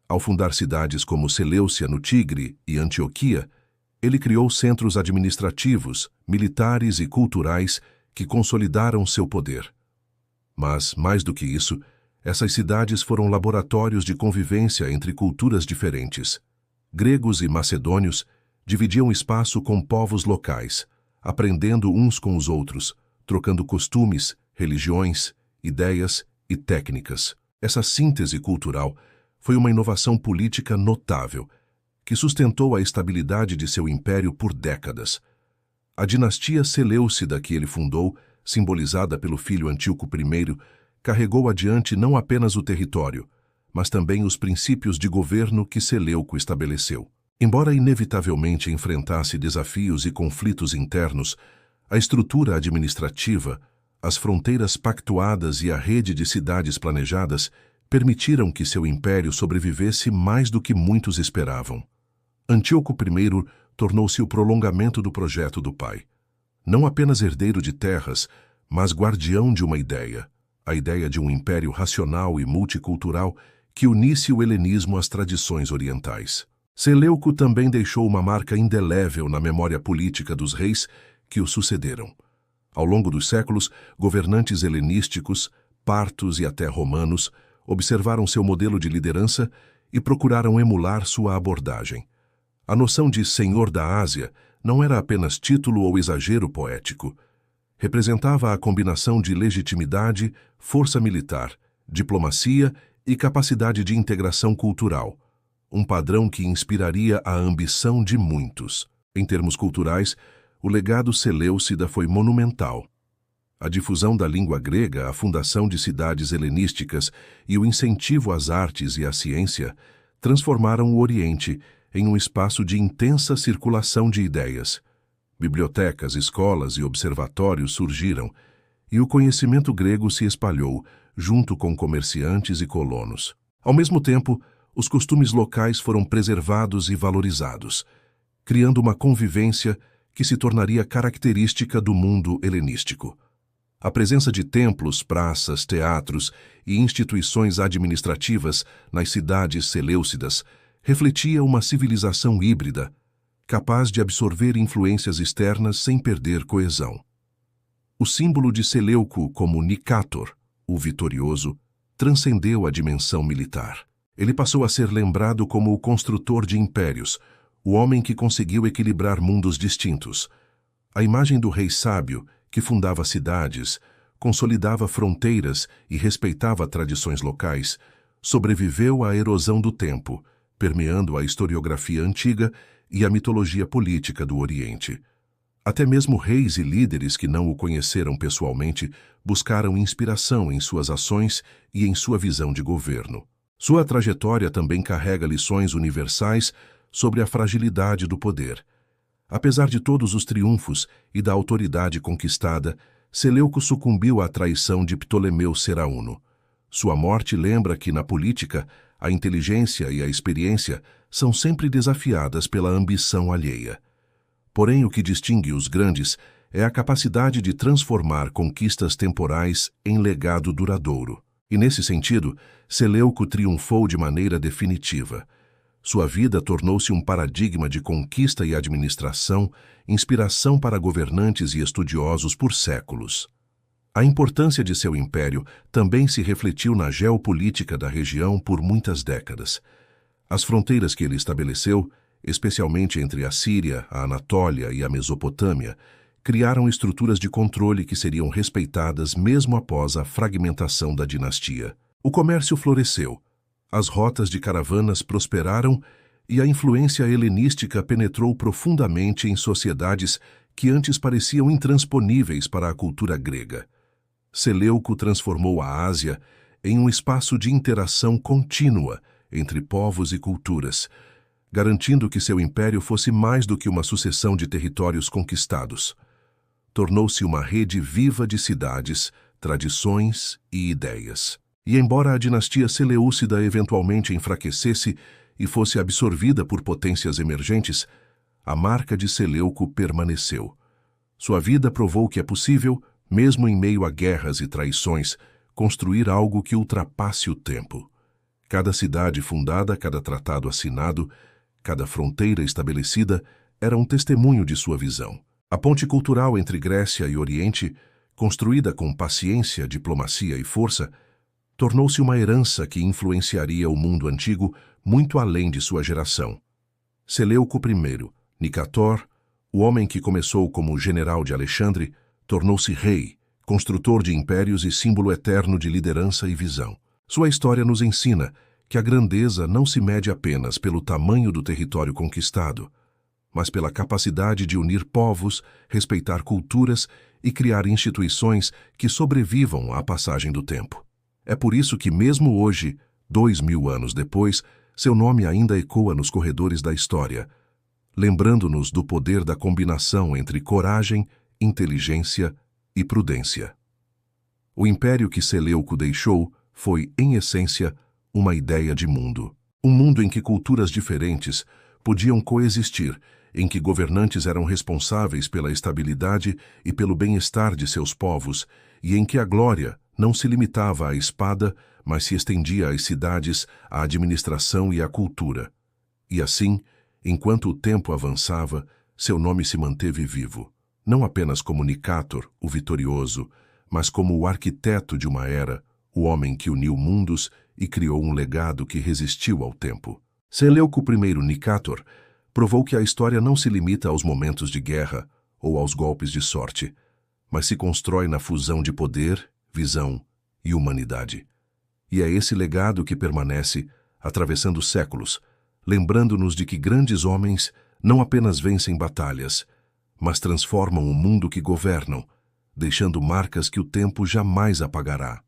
Ao fundar cidades como Seleucia no Tigre e Antioquia, ele criou centros administrativos, militares e culturais que consolidaram seu poder. Mas, mais do que isso, essas cidades foram laboratórios de convivência entre culturas diferentes. Gregos e macedônios dividiam espaço com povos locais, aprendendo uns com os outros, trocando costumes, religiões, ideias e técnicas. Essa síntese cultural foi uma inovação política notável, que sustentou a estabilidade de seu império por décadas. A dinastia Seleucida que ele fundou, simbolizada pelo filho Antíoco I, carregou adiante não apenas o território, mas também os princípios de governo que Seleuco estabeleceu. Embora inevitavelmente enfrentasse desafios e conflitos internos, a estrutura administrativa, as fronteiras pactuadas e a rede de cidades planejadas permitiram que seu império sobrevivesse mais do que muitos esperavam. Antíoco I tornou-se o prolongamento do projeto do pai. Não apenas herdeiro de terras, mas guardião de uma ideia, a ideia de um império racional e multicultural que unisse o helenismo às tradições orientais. Seleuco também deixou uma marca indelével na memória política dos reis que o sucederam. Ao longo dos séculos, governantes helenísticos, partos e até romanos observaram seu modelo de liderança e procuraram emular sua abordagem. A noção de Senhor da Ásia não era apenas título ou exagero poético. Representava a combinação de legitimidade, força militar, diplomacia e capacidade de integração cultural, um padrão que inspiraria a ambição de muitos. Em termos culturais, o legado seleucida foi monumental. A difusão da língua grega, a fundação de cidades helenísticas e o incentivo às artes e à ciência transformaram o Oriente em um espaço de intensa circulação de ideias. Bibliotecas, escolas e observatórios surgiram, e o conhecimento grego se espalhou, junto com comerciantes e colonos. Ao mesmo tempo, os costumes locais foram preservados e valorizados, criando uma convivência que se tornaria característica do mundo helenístico. A presença de templos, praças, teatros e instituições administrativas nas cidades seleucidas refletia uma civilização híbrida, capaz de absorver influências externas sem perder coesão. O símbolo de Seleuco como Nicator, o vitorioso, transcendeu a dimensão militar. Ele passou a ser lembrado como o construtor de impérios, o homem que conseguiu equilibrar mundos distintos. A imagem do rei sábio, que fundava cidades, consolidava fronteiras e respeitava tradições locais, sobreviveu à erosão do tempo, permeando a historiografia antiga e a mitologia política do Oriente. Até mesmo reis e líderes que não o conheceram pessoalmente buscaram inspiração em suas ações e em sua visão de governo. Sua trajetória também carrega lições universais sobre a fragilidade do poder. Apesar de todos os triunfos e da autoridade conquistada, Seleuco sucumbiu à traição de Ptolemeu Seraúno. Sua morte lembra que, na política, a inteligência e a experiência são sempre desafiadas pela ambição alheia. Porém, o que distingue os grandes é a capacidade de transformar conquistas temporais em legado duradouro. E nesse sentido, Seleuco triunfou de maneira definitiva. Sua vida tornou-se um paradigma de conquista e administração, inspiração para governantes e estudiosos por séculos. A importância de seu império também se refletiu na geopolítica da região por muitas décadas. As fronteiras que ele estabeleceu, especialmente entre a Síria, a Anatólia e a Mesopotâmia, criaram estruturas de controle que seriam respeitadas mesmo após a fragmentação da dinastia. O comércio floresceu, as rotas de caravanas prosperaram e a influência helenística penetrou profundamente em sociedades que antes pareciam intransponíveis para a cultura grega. Seleuco transformou a Ásia em um espaço de interação contínua entre povos e culturas, garantindo que seu império fosse mais do que uma sucessão de territórios conquistados. Tornou-se uma rede viva de cidades, tradições e ideias. E embora a dinastia Seleucida eventualmente enfraquecesse e fosse absorvida por potências emergentes, a marca de Seleuco permaneceu. Sua vida provou que é possível, mesmo em meio a guerras e traições, construir algo que ultrapasse o tempo. Cada cidade fundada, cada tratado assinado, cada fronteira estabelecida era um testemunho de sua visão. A ponte cultural entre Grécia e Oriente, construída com paciência, diplomacia e força, tornou-se uma herança que influenciaria o mundo antigo muito além de sua geração. Seleuco I, Nicator, o homem que começou como general de Alexandre, tornou-se rei, construtor de impérios e símbolo eterno de liderança e visão. Sua história nos ensina que a grandeza não se mede apenas pelo tamanho do território conquistado, mas pela capacidade de unir povos, respeitar culturas e criar instituições que sobrevivam à passagem do tempo. É por isso que, mesmo hoje, 2000 anos depois, seu nome ainda ecoa nos corredores da história, lembrando-nos do poder da combinação entre coragem, inteligência e prudência. O império que Seleuco deixou foi, em essência, uma ideia de mundo. Um mundo em que culturas diferentes podiam coexistir, em que governantes eram responsáveis pela estabilidade e pelo bem-estar de seus povos, e em que a glória não se limitava à espada, mas se estendia às cidades, à administração e à cultura. E assim, enquanto o tempo avançava, seu nome se manteve vivo, não apenas como Nicator, o vitorioso, mas como o arquiteto de uma era, o homem que uniu mundos e criou um legado que resistiu ao tempo. Seleuco I Nicator provou que a história não se limita aos momentos de guerra ou aos golpes de sorte, mas se constrói na fusão de poder, visão e humanidade. E é esse legado que permanece, atravessando séculos, lembrando-nos de que grandes homens não apenas vencem batalhas, mas transformam o mundo que governam, deixando marcas que o tempo jamais apagará.